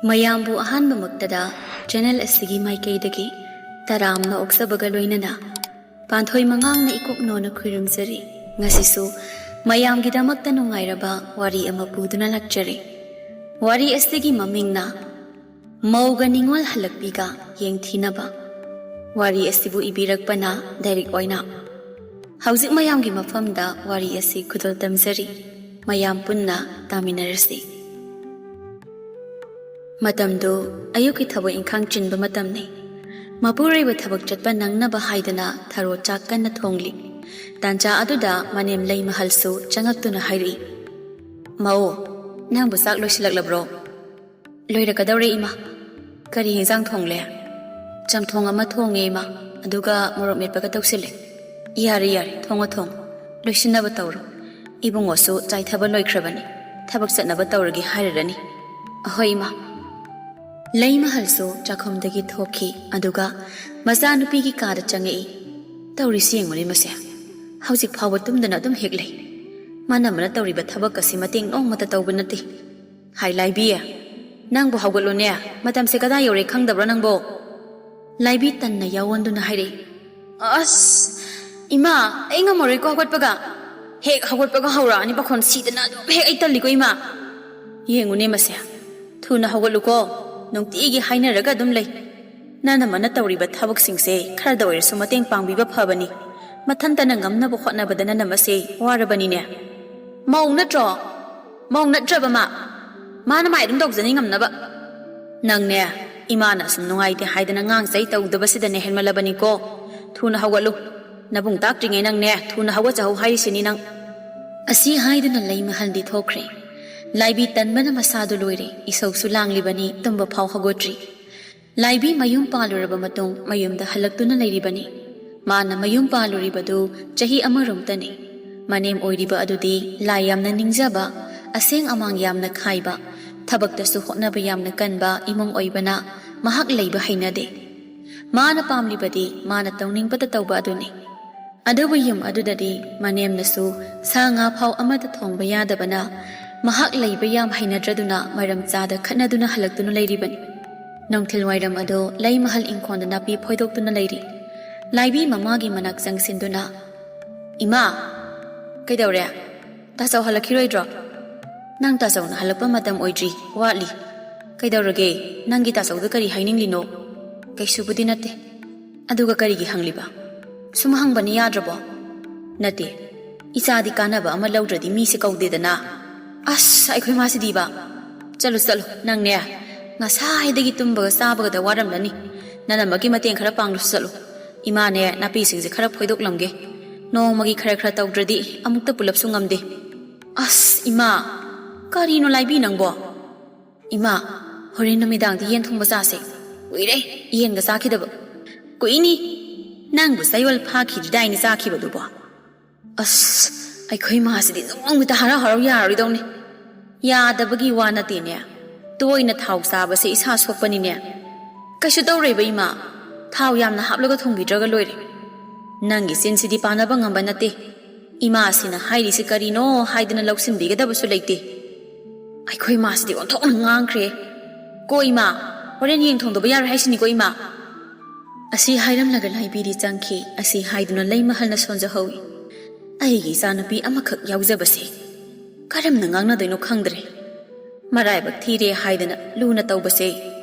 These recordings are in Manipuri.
ꯃꯌꯥꯝꯕꯨ ꯑꯍꯥꯟꯕꯃꯛꯇꯗ ꯆꯦꯅꯦꯜ ꯑꯁꯤꯒꯤ ꯃꯥꯏꯀꯩꯗꯒꯤ ꯇꯔꯥꯝꯅ ꯑꯣꯛꯆꯕꯒ ꯂꯣꯏꯅꯅ ꯄꯥꯟꯊꯣꯏ ꯃꯉꯥꯡꯅ ꯏꯀꯣꯛꯅꯣꯅ ꯈꯨꯔꯨꯝꯖꯔꯤ. ꯉꯁꯤꯁꯨ ꯃꯌꯥꯝꯒꯤꯗꯃꯛꯇ ꯅꯨꯡꯉꯥꯏꯔꯕ ꯋꯥꯔꯤ ꯑꯃ ꯄꯨꯗꯨꯅ ꯂꯥꯛꯆꯔꯤ. ꯋꯥꯔꯤ ꯑꯁꯤꯒꯤ ꯃꯃꯤꯡꯅ ꯃꯧꯒ ꯅꯤꯡꯉꯣꯜ ꯍꯜꯂꯛꯄꯤꯒ ꯌꯦꯡꯊꯤꯅꯕ. ꯋꯥꯔꯤ ꯑꯁꯤꯕꯨ ꯏꯕꯤꯔꯛꯄꯅ ꯗꯥꯏꯔꯦꯛ ꯑꯣꯏꯅ. ꯍꯧꯖꯤꯛ ꯃꯌꯥꯝꯒꯤ ꯃꯐꯝꯗ ꯋꯥꯔꯤ ꯑꯁꯤ ꯈꯨꯗꯣꯜ ꯇꯝꯖꯔꯤ. ꯃꯌꯥꯝ ꯄꯨꯟꯅ ꯇꯥꯃꯤꯟꯅꯔꯁꯤ. ꯃꯇꯝꯗꯨ ꯑꯌꯨꯛꯀꯤ ꯊꯕꯛ ꯏꯪꯈꯥꯡ ꯆꯤꯟꯕ ꯃꯇꯝꯅꯤ. ꯃꯄꯨꯔꯣꯏꯕ ꯊꯕꯛ ꯆꯠꯄ ꯅꯪꯅꯕ ꯍꯥꯏꯗꯨꯅ ꯊꯔꯣ ꯆꯥꯛ ꯀꯟꯅ ꯊꯣꯡꯂꯤ. ꯇꯥꯟꯖꯥ ꯑꯗꯨꯗ ꯃꯅꯦꯝ ꯂꯩꯃꯍꯜꯁꯨ ꯆꯪꯉꯛꯇꯨꯅ ꯍꯥꯏꯔꯛꯏ. ꯃꯧ, ꯅꯪꯕꯨ ꯆꯥꯛ ꯂꯣꯏꯁꯤꯜꯂꯛꯂꯕ꯭ꯔꯣ? ꯂꯣꯏꯔꯛꯀꯗꯧꯔꯦ ꯏꯃꯥ. ꯀꯔꯤ ꯍꯦꯟꯖꯥꯡ ꯊꯣꯡꯂꯦ? ꯆꯝꯊꯣꯡ ꯑꯃ ꯊꯣꯡꯉꯦ ꯏꯃꯥ, ꯑꯗꯨꯒ ꯃꯣꯔꯣꯛ ꯃꯦꯠꯄꯒ ꯇꯧꯁꯤꯜꯂꯦ. ꯌꯥꯔꯦ ꯊꯣꯡꯉꯣ. ꯂꯣꯏꯁꯤꯟꯅꯕ ꯇꯧꯔꯣ. ꯏꯕꯨꯡꯉꯣꯁꯨ ꯆꯥꯏꯊꯕ ꯂꯣꯏꯈ꯭ꯔꯕꯅꯤ. ꯊꯕꯛ ꯆꯠꯅꯕ ꯇꯧꯔꯒꯦ ꯍꯥꯏꯔꯔꯅꯤ. ꯑꯍꯣꯏ ꯏꯃꯥ. ꯂꯩꯃꯍꯜꯁꯨ ꯆꯥꯛꯈꯨꯝꯗꯒꯤ ꯊꯣꯛꯈꯤ, ꯑꯗꯨꯒ ꯃꯆꯥꯅꯨꯄꯤꯒꯤ ꯀꯥꯗ ꯆꯪꯉꯛꯏ. ꯇꯧꯔꯤꯁꯤ ꯌꯦꯡꯉꯨꯅꯦ ꯃꯁꯦ. ꯍꯧꯖꯤꯛ ꯐꯥꯎꯕ ꯇꯨꯝꯗꯅ ꯑꯗꯨꯝ ꯍꯦꯛ ꯂꯩ. ꯃꯥꯅ ꯇꯧꯔꯤꯕ ꯊꯕꯛ ꯑꯁꯤ ꯃꯇꯦꯡ ꯅꯣꯡꯃꯇ ꯇꯧꯕ ꯅꯠꯇꯦ. ꯍꯥꯏ ꯂꯥꯏꯕꯤ, ꯅꯪꯕꯨ ꯍꯧꯒꯠꯂꯣꯅꯦ. ꯃꯇꯝꯁꯦ ꯀꯗꯥꯏ ꯌꯧꯔꯦ ꯈꯪꯗꯕ꯭ꯔꯣ ꯅꯪꯕꯣ? ꯂꯥꯏꯕꯤ ꯇꯟꯅ ꯌꯥꯎꯋꯟꯗꯨꯅ ꯍꯥꯏꯔꯛꯏ. ꯑꯁ ꯏꯃꯥ, ꯑꯩ ꯉꯝꯃꯔꯣꯏꯀꯣ ꯍꯧꯒꯠꯄꯒ. ꯍꯦꯛ ꯍꯧꯒꯠꯄꯒ ꯍꯧꯔꯛꯑꯅꯤ ꯄꯥꯈꯣꯟ ꯁꯤꯗꯅ ꯑꯗꯨꯝ ꯍꯦꯛ ꯑꯩ ꯇꯜꯂꯤꯀꯣ ꯏꯃꯥ. ꯌꯦꯡꯉꯨꯅꯦ ꯃꯁꯦ. ꯊꯨꯅ ꯍꯧꯒꯠꯂꯨꯀꯣ. ꯅꯨꯡꯇꯤꯒꯤ ꯍꯥꯏꯅꯔꯒ ꯑꯗꯨꯝ ꯂꯩ. ꯅꯅꯝꯃꯅ ꯇꯧꯔꯤꯕ ꯊꯕꯛꯁꯤꯡꯁꯦ ꯈꯔꯗ ꯑꯣꯏꯔꯁꯨ ꯃꯇꯦꯡ ꯄꯥꯡꯕꯤꯕ ꯐꯕꯅꯤ. ꯃꯊꯟꯇꯅ ꯉꯝꯅꯕ ꯍꯣꯠꯅꯕꯗ ꯅꯅꯝꯃꯁꯦ ꯋꯥꯔꯕꯅꯤꯅꯦ. ꯃꯧ ꯅꯠꯇ꯭ꯔꯣ? ꯃꯧ ꯅꯠꯇ꯭ꯔꯕ ꯃꯥꯅ ꯃꯥꯏ ꯑꯗꯨꯝ ꯇꯧꯖꯅꯤ ꯉꯝꯅꯕ. ꯅꯪꯅꯦ, ꯏꯃꯥꯅ ꯑꯁꯨꯝ ꯅꯨꯡꯉꯥꯏꯇꯦ ꯍꯥꯏꯗꯅ ꯉꯥꯡꯆꯩ ꯇꯧꯗꯕꯁꯤꯗꯅꯦ ꯍꯦꯟꯃꯜꯂꯕꯅꯤꯀோ. ꯊꯨꯅ ꯍꯧꯒꯠꯂꯨ. ꯅꯕꯨꯡ ꯇꯥꯛꯇ꯭ꯔꯤꯉꯩ ꯅꯪꯅꯦ ꯊꯨꯅ ꯍꯧꯒꯠꯆꯍꯧ ꯍꯥꯏꯔꯤꯁꯤꯅꯤ ꯅꯪ. ꯑꯁꯤ ꯍꯥꯏꯗꯨꯅ ꯂꯩꯃꯍꯜꯗꯤ ꯊꯣꯛꯈ꯭ꯔꯦ. ꯂꯥꯏꯕꯤ ꯇꯟꯕꯅ ꯃꯁꯥꯗꯨ ꯂꯣꯏꯔꯦ. ꯏꯁꯧꯁꯨ ꯂꯥꯡꯂꯤꯕꯅꯤ, ꯇꯨꯝꯕ ꯐꯥꯎ ꯍꯧꯒꯠꯇ꯭ꯔꯤ. ꯂꯥꯏꯕꯤ ꯃꯌꯨꯝ ꯄꯥꯜꯂꯨꯔꯕ ꯃꯇꯨꯡ ꯃꯌꯨꯝꯗ ꯍꯜꯂꯛꯇꯨꯅ ꯂꯩꯔꯤꯕꯅꯤ. ꯃꯥꯅ ꯃꯌꯨꯝ ꯄꯥꯜꯂꯨꯔꯤꯕꯗꯨ ꯆꯍꯤ ꯑꯃꯔꯣꯝꯇꯅꯤ. ꯃꯅꯦꯝ ꯑꯣꯏꯔꯤꯕ ꯑꯗꯨꯗꯤ ꯂꯥꯏ ꯌꯥꯝꯅ ꯅꯤꯡꯖꯕ, ꯑꯁꯦꯡ ꯑꯃꯥꯡ ꯌꯥꯝꯅ ꯈꯥꯏꯕ, ꯊꯕꯛꯇꯁꯨ ꯍꯣꯠꯅꯕ ꯌꯥꯝꯅ ꯀꯟꯕ ꯏꯃꯨꯡ ꯑꯣꯏꯕꯅ ꯃꯍꯥꯛ ꯂꯩꯕ ꯍꯩꯅꯗꯦ. ꯃꯥꯅ ꯄꯥꯝꯂꯤꯕꯗꯤ ꯃꯥꯅ ꯇꯧꯅꯤꯡꯕꯇ ꯇꯧꯕ ꯑꯗꯨꯅꯤ. ꯑꯗꯨꯕꯨ ꯌꯨꯝ ꯑꯗꯨꯗꯗꯤ ꯃꯅꯦꯝꯅꯁꯨ ꯁꯥ ꯉꯥ ꯐꯥꯎ ꯑꯃꯠꯇ ꯊꯣꯡꯕ ꯌꯥꯗꯕꯅ ꯃꯍꯥꯛ ꯂꯩꯕ ꯌꯥꯝ ꯍꯩꯅꯗ꯭ꯔꯗꯨꯅ ꯃꯔꯝ ꯆꯥꯗ ꯈꯠꯅꯗꯨꯅ ꯍꯜꯂꯛꯇꯨꯅ ꯂꯩꯔꯤꯕꯅꯤ. ꯅꯨꯡꯊꯤꯜ ꯋꯥꯏꯔꯝ ꯑꯗꯨ ꯂꯩꯃꯍꯜ ꯏꯪꯈꯣꯜꯗ ꯅꯥꯄꯤ ꯐꯣꯏꯗꯣꯛꯇꯨꯅ ꯂꯩꯔꯤ. ꯂꯥꯏꯕꯤ ꯃꯃꯥꯒꯤ ꯃꯅꯥꯛ ꯆꯪꯁꯤꯟꯗꯨꯅ, ꯏꯃꯥ, ꯀꯩꯗꯧꯔꯦ? ꯇꯥꯆꯧ ꯍꯜꯂꯛꯈꯤꯔꯣꯏꯗ꯭ꯔꯣ? ꯅꯪ ꯇꯥꯆꯧꯅ ꯍꯜꯂꯛꯄ ꯃꯇꯝ ꯑꯣꯏꯗ꯭ꯔꯤ, ꯋꯥꯠꯂꯤ. ꯀꯩꯗꯧꯔꯒꯦ? ꯅꯪꯒꯤ ꯇꯥꯆꯧꯗ ꯀꯔꯤ ꯍꯥꯏꯅꯤꯡꯂꯤꯅꯣ? ꯀꯩꯁꯨꯕꯨꯗꯤ ꯅꯠꯇꯦ. ꯑꯗꯨꯒ ꯀꯔꯤꯒꯤ ꯍꯪꯂꯤꯕ? ꯁꯨꯝ ꯍꯪꯕꯅꯤ, ꯌꯥꯗ꯭ꯔꯕꯣ? ꯅꯠꯇꯦ, ꯏꯆꯥꯗꯤ ꯀꯥꯟꯅꯕ ꯑꯃ ꯂꯧꯗ꯭ꯔꯗꯤ ꯃꯤꯁꯦ ꯀꯧꯗꯦꯗꯅ. ꯑꯁ ꯑꯩꯈꯣꯏ ꯃꯥꯁꯤꯗꯤꯕ. ꯆꯠꯂꯨ, ꯅꯪꯅꯦ ꯉꯁꯥꯏꯗꯒꯤ ꯇꯨꯝꯕꯒ ꯆꯥꯕꯒꯗ ꯋꯥꯔꯝꯂꯅꯤ. ꯅꯅꯝꯃꯒꯤ ꯃꯇꯦꯡ ꯈꯔ ꯄꯥꯡꯂꯨꯁꯨ ꯆꯠꯂꯨ. ꯏꯃꯥꯅꯦ ꯅꯥꯄꯤꯁꯤꯡꯁꯦ ꯈꯔ ꯐꯣꯏꯗꯣꯛꯂꯝꯒꯦ. ꯅꯣꯡꯃꯒꯤ ꯈꯔ ꯇꯧꯗ꯭ꯔꯗꯤ ꯑꯃꯨꯛꯇ ꯄꯨꯂꯞꯁꯨ ꯉꯝꯗꯦ. ꯑꯁ ꯏꯃꯥ, ꯀꯔꯤꯅꯣ ꯂꯥꯏꯕꯤ ꯅꯪꯕꯣ? ꯏꯃꯥ, ꯍꯣꯔꯦꯟ ꯅꯨꯃꯤꯗꯥꯡꯗꯤ ꯌꯦꯟ ꯊꯣꯡꯕ ꯆꯥꯁꯦ. ꯀꯨꯏꯔꯦ ꯌꯦꯟꯒ ꯆꯥꯈꯤꯗꯕ. ꯀꯨꯏꯅꯤ. ꯅꯪꯕꯨ ꯆꯌꯣꯜ ꯐꯥꯈꯤꯗ꯭ꯔꯤꯗꯥꯏꯅ ꯆꯥꯈꯤꯕꯗꯨꯕꯣ. ꯑꯁ ꯑꯩꯈꯣꯏ ꯃꯥꯁꯤꯗꯤ ꯅꯣꯡꯃꯇ ꯍꯔꯥꯎ ꯌꯥꯔꯣꯏꯗꯧꯅꯤ. ꯌꯥꯗꯕꯒꯤ ꯋꯥ ꯅꯠꯇꯦꯅꯦ. ꯇꯣꯏꯅ ꯊꯥꯎ ꯆꯥꯕꯁꯦ ꯏꯁꯥ ꯁꯣꯛꯄꯅꯤꯅꯦ. ꯀꯩꯁꯨ ꯇꯧꯔꯣꯏꯕ ꯏꯃꯥ. ꯊꯥꯎ ꯌꯥꯝꯅ ꯍꯥꯞꯂꯒ ꯊꯣꯡꯕꯤꯗ꯭ꯔꯒ ꯂꯣꯏꯔꯦ. ꯅꯪꯒꯤ ꯆꯤꯟꯁꯤꯗꯤ ꯄꯥꯅꯕ ꯉꯝꯕ ꯅꯠꯇꯦ. ꯏꯃꯥꯁꯤꯅ ꯍꯥꯏꯔꯤꯁꯤ ꯀꯔꯤꯅꯣ ꯍꯥꯏꯗꯅ ꯂꯧꯁꯤꯟꯕꯤꯒꯗꯕꯁꯨ ꯂꯩꯇꯦ. ꯑꯩꯈꯣꯏ ꯃꯥꯁꯤꯗꯤ ꯑꯣꯟꯊꯣꯛꯅ ꯉꯥꯡꯈ꯭ꯔꯦ. ꯀꯣ ꯏꯃꯥ, ꯍꯣꯔꯦꯟ ꯌꯦꯟ ꯊꯣꯡꯗꯕ ꯌꯥꯔꯣꯏ ꯍꯥꯏꯁꯤꯅꯤꯀꯣ ꯏꯃꯥ. ꯑꯁꯤ ꯍꯥꯏꯔꯝꯂꯒ ꯂꯥꯏꯕꯤꯗꯤ ꯆꯪꯈꯤ. ꯑꯁꯤ ꯍꯥꯏꯗꯨꯅ ꯂꯩꯃꯍꯜꯅ ꯁꯣꯟꯖꯍꯧꯏ. ꯑꯩꯒꯤ ꯏꯆꯥꯅꯨꯄꯤ ꯑꯃꯈꯛ ꯌꯥꯎꯖꯕꯁꯦ ꯀꯔꯝꯅ ꯉꯥꯡꯅꯗꯣꯏꯅꯣ ꯈꯪꯗ꯭ꯔꯦ. ꯃꯔꯥꯏꯕꯛ ꯊꯤꯔꯦ ꯍꯥꯏꯗꯅ ꯂꯨꯅ ꯇꯧꯕꯁꯦ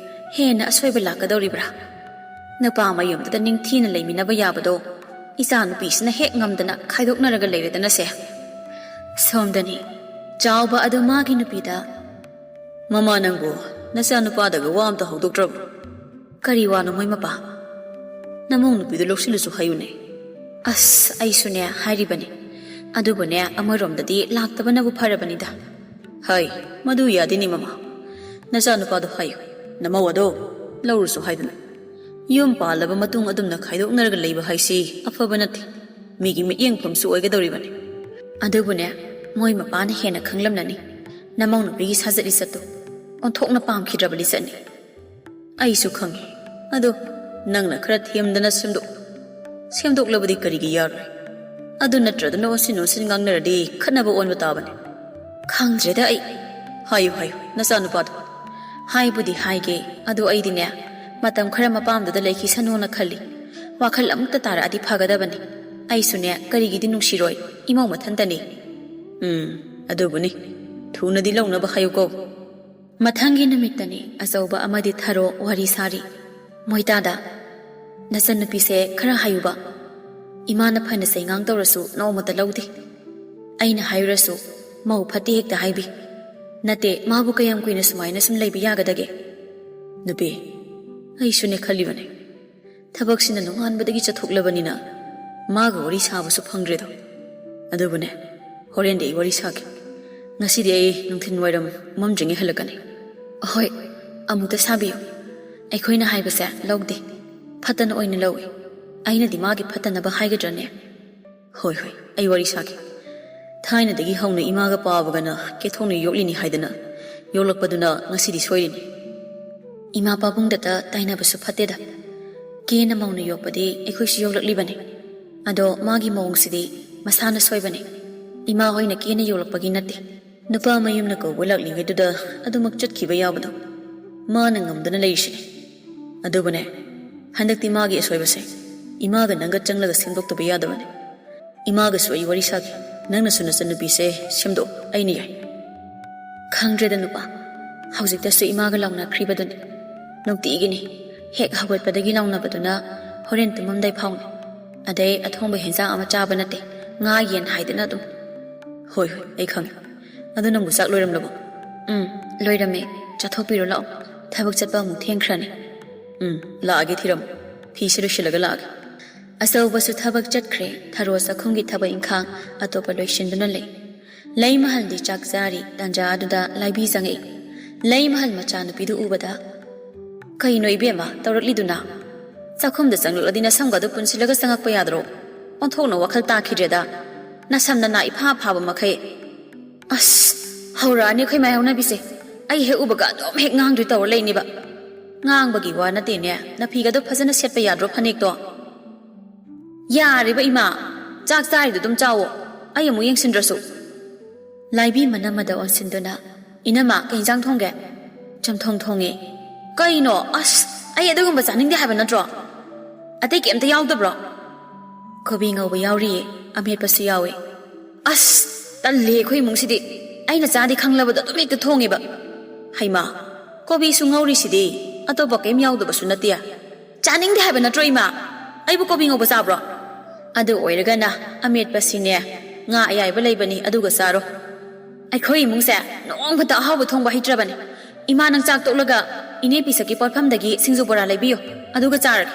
ꯍꯦꯟꯅ ꯑꯁꯣꯏꯕ ꯂꯥꯛꯀꯗꯧꯔꯤꯕ꯭ꯔꯥ? ꯅꯨꯄꯥ ꯃꯌꯨꯝꯗꯨꯗ ꯅꯤꯡꯊꯤꯅ ꯂꯩꯃꯤꯟꯅꯕ ꯌꯥꯕꯗꯣ ꯏꯆꯥꯅꯨꯄꯤꯁꯤꯅ ꯍꯦꯛ ꯉꯝꯗꯅ ꯈꯥꯏꯗꯣꯛꯅꯔꯒ ꯂꯩꯔꯦꯗꯅꯁꯦ. ꯁꯣꯝꯗꯅꯤ ꯆꯥꯎꯕ ꯑꯗꯨ ꯃꯥꯒꯤ ꯅꯨꯄꯤꯗ, ꯃꯃꯥ ꯅꯪꯕꯨ ꯅꯆꯥꯅꯨꯄꯥꯗꯒ ꯋꯥ ꯑꯝꯇ ꯍꯧꯗꯣꯛꯇ꯭ꯔꯕꯣ? ꯀꯔꯤ ꯋꯥꯅꯣ ꯃꯣꯏ ꯃꯄꯥ? ꯅꯃꯧ ꯅꯨꯄꯤꯗꯨ ꯂꯧꯁꯤꯜꯂꯨꯁꯨ ꯍꯥꯏꯌꯨꯅꯦ. ꯑꯁ ꯑꯩꯁꯨꯅꯦ ꯍꯥꯏꯔꯤꯕꯅꯤ. ꯑꯗꯨꯕꯨꯅꯦ ꯑꯃꯔꯣꯝꯗꯗꯤ ꯂꯥꯛꯇꯕꯅꯕꯨ ꯐꯔꯕꯅꯤꯗ. ꯍꯥꯏ, ꯃꯗꯨ ꯌꯥꯗꯦꯅꯦ ꯃꯃꯥ. ꯅꯆꯥꯅꯨꯄꯥꯗꯣ ꯍꯥꯏꯌꯨ, ꯅꯃꯧ ꯑꯗꯣ ꯂꯧꯔꯨꯁꯨ ꯍꯥꯏꯗꯅ. ꯌꯨꯝ ꯄꯥꯜꯂꯕ ꯃꯇꯨꯡ ꯑꯗꯨꯝꯅ ꯈꯥꯏꯗꯣꯛꯅꯔꯒ ꯂꯩꯕ ꯍꯥꯏꯁꯤ ꯑꯐꯕ ꯅꯠꯇꯦ. ꯃꯤꯒꯤ ꯃꯤꯠꯌꯦꯡꯐꯝꯁꯨ ꯑꯣꯏꯒꯗꯧꯔꯤꯕꯅꯤ. ꯑꯗꯨꯕꯨꯅꯦ ꯃꯣꯏ ꯃꯄꯥꯅ ꯍꯦꯟꯅ ꯈꯪꯂꯝꯂꯅꯤ. ꯅꯃꯧ ꯅꯨꯄꯤꯒꯤ ꯁꯥꯖꯠ ꯂꯤꯆꯠꯇꯣ ꯑꯣꯟꯊꯣꯛꯅ ꯄꯥꯝꯈꯤꯗ꯭ꯔꯕ ꯂꯤꯆꯠꯅꯤ. ꯑꯩꯁꯨ ꯈꯪꯉꯤ. ꯑꯗꯣ ꯅꯪꯅ ꯈꯔ ꯊꯦꯝꯗꯅ ꯁꯦꯝꯗꯣꯛꯂꯕꯗꯤ ꯀꯔꯤꯒꯤ ꯌꯥꯔꯣꯏ? ꯑꯗꯨ ꯅꯠꯇ꯭ꯔꯗꯅ ꯑꯣꯟꯁꯤꯟ ꯉꯥꯡꯅꯔꯗꯤ ꯈꯠꯅꯕ ꯑꯣꯟꯕ ꯇꯥꯕꯅꯤ. ꯈꯪꯗ꯭ꯔꯦꯗ ꯑꯩ. ꯍꯥꯏꯌꯨ ꯅꯆꯥꯅꯨꯄꯥꯗꯣ. Haibudi haige, adu aidine, matam khara mapamdada laiki sanona khali. Wakhal amukta tara adi phagadabani. Aisune karigidi nungshiroi, imau mathantani. Adubuni. Thunadi launaba hayuko. Mathangi namittani, azauba amadi tharo wari sari. Moitada. Nasanupise khara hayuba. Imana phana saingang tawrasu naumata laudi. Aina hayurasu, mau phati hekta haibi. Nate mabu kayam kuina sumaina sum laibi yagadage. Nubi, aisune khalibane. Thabaksina nunganbadagi chathoklabanina, maga wari sabasu phangdredo. Adubune, horende wari sake. Ngasidi ai nungthin wairam mamdringi halakani. Ahoy, amukta sabiyo. Aikhoina haibase lawde. Phatana oina lawi. Aina di magi phatana ba haigadrane. Hoy, ai wari sake. Thaina dagi hauna imaga paabagana kethongna yoklini haidana. Yoklakpaduna ngasidi soirini. Ima pabungdata taina basu phateda. Kena mauna yokpadi aikhoisi yoklaklibane. Ado magi maungsidi masana soibane. Ima hoina kena yoklakpagi nate. Nupa mayumna ko walaklingaduda adumak chatkhiba yabado. Mana ngamdana leishine. Adubane, handakti magi asoibase. Imaga nanga changlaga sindokta bayadabane. Imaga soi wari sake. Nangna suna sanubise semdo aini yai. Khangdreda nupa. Haujikta su imaga launa kribaduni. Nokti igini. Hek hawatpadagi launa baduna horen tumamdai phaune. Adai athongba hensang ama chaba nate. Nga yen haidana dum. Hoy, ai khang. Adu nang busak loiram labo. Loirame. Chathopiro lao. Thabak chatpa mu thengkhrani. Laage thiram. Phisiru shilaga laage. Asau basu thabak chatkre. Tharo sakhungi thaba inkhang atopa loishinduna le. Lai mahal di chak zari tanja aduda laibi zangai. Lai mahal machanu pidu ubada. Kaino ibema tawrakliduna. Sakhumda sanglakladina samgadu punsilaga sangakpa yadro. Onthokna wakhal takhidreda. Nasamna na ipha phaba makhai. As, haurani khoi mai hauna bise. Ai he ubaga dom hek ngangdri tawr leiniba. Ngangbagi wa natene na phigadu phajana setpa yadro phanek to. Yariba ima, chak charidu dum chawo. Ai amu yengsindrasu. Laibi manamada onsinduna. Inama kainjang thongge. Chamthong thonge. Kaino, as, ai adugumba chaningde haiba natro. Atei kemta yawdabro. Kobi ngawba yawriye, ametpasu yawe. As, talle khoi mungsidi. Aina chadi khanglabada dum hekta thongeba. Haima, kobi su ngawrisidi. Atopa kem yawdabasu natia. Chaningde haiba natro ima. Aibu kobi ngawba sabro. Adu oiragana ametpasine. Nga ayaiba leibani aduga saro. Aikhoi mungse nong phata hawa thongba hitrabani. Ima nang chak toklaga ine pisaki porphamdagi singju bora leibiyo. Aduga charak.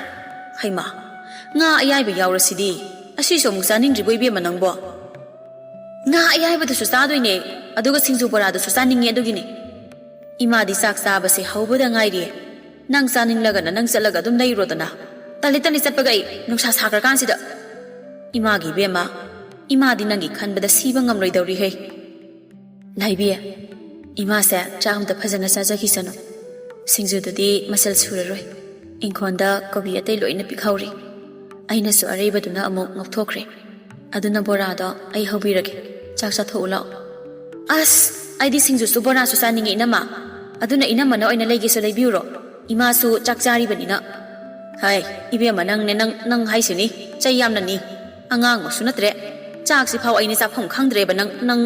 Haima. Nga ayaiba yawrasidi. Asiso mungsa ningdribo ibema nangbo. Nga ayaiba dasu chadoine. Aduga singju bora dasu chaningi adugini. Ima di sak sabase hawbada ngairi. Nang chaninglagana nang chalaga dum leirodana. Talitani chatpagai nungsa sagrakansida. Imagi bema. Ima di nangi khanbada siba ngamloidawri he. Laibiya. Ima se chaamda phajana chajakhisanu. Singjudadi masal suraroi. Inkhonda kobi atei loina pikhauri. Aina su areibaduna amuk ngokthokre. Aduna borado ai hobirage. Chak chathoulao. As, aidi singju su bora su saningi inama. Aduna inama na oina leigi su leibiuro. Ima su chak charibanina. Hai, ibema nang haisini. Chayamna ni. Angang mo sunatre. Chak si phau aini saphong khangdreba nang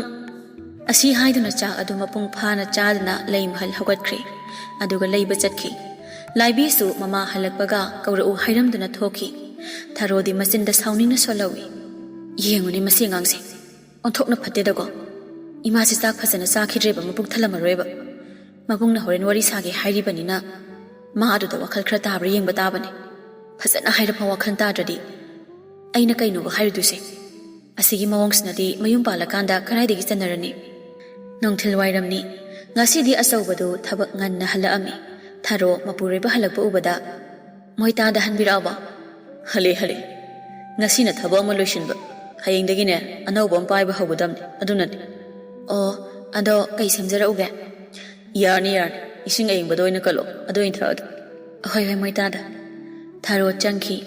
Asi haiduna chak adu mapung phana chadna leimhal hogatkre. Aduga leiba chatkhi. Laibi su mama halakpaga kaurau hairamduna thoki. Tharodi masinda saunina solawi. Yenguni masingangsi. Onthokna phatedago. Ima si chak phajana chakhidreba mapuk thalamaroiba. Mapungna horen wari sage hairibanina. Ma aduda wakhal khra tabra yengba tabani. Phajana hairapha wakhal tadradi. Aina kaino ba hairduse. Asigi mawongsnadi mayum palakanda kanaidagi chanarani. Nongthil wairamni. Ngasidi asawbadu thabak nganna halaami. Tharo mapureba halakpa ubada. Moitada hanbiraba. Hale. Ngasina thaba ama loisinba. Hayengdagine anawba paiba hawgadamni. Adunani. Oh, ado kai semjara uge. Yarni. Ising ayingbado ina kalo. Ado inthraagi. Ahoy moitada. Tharo changki.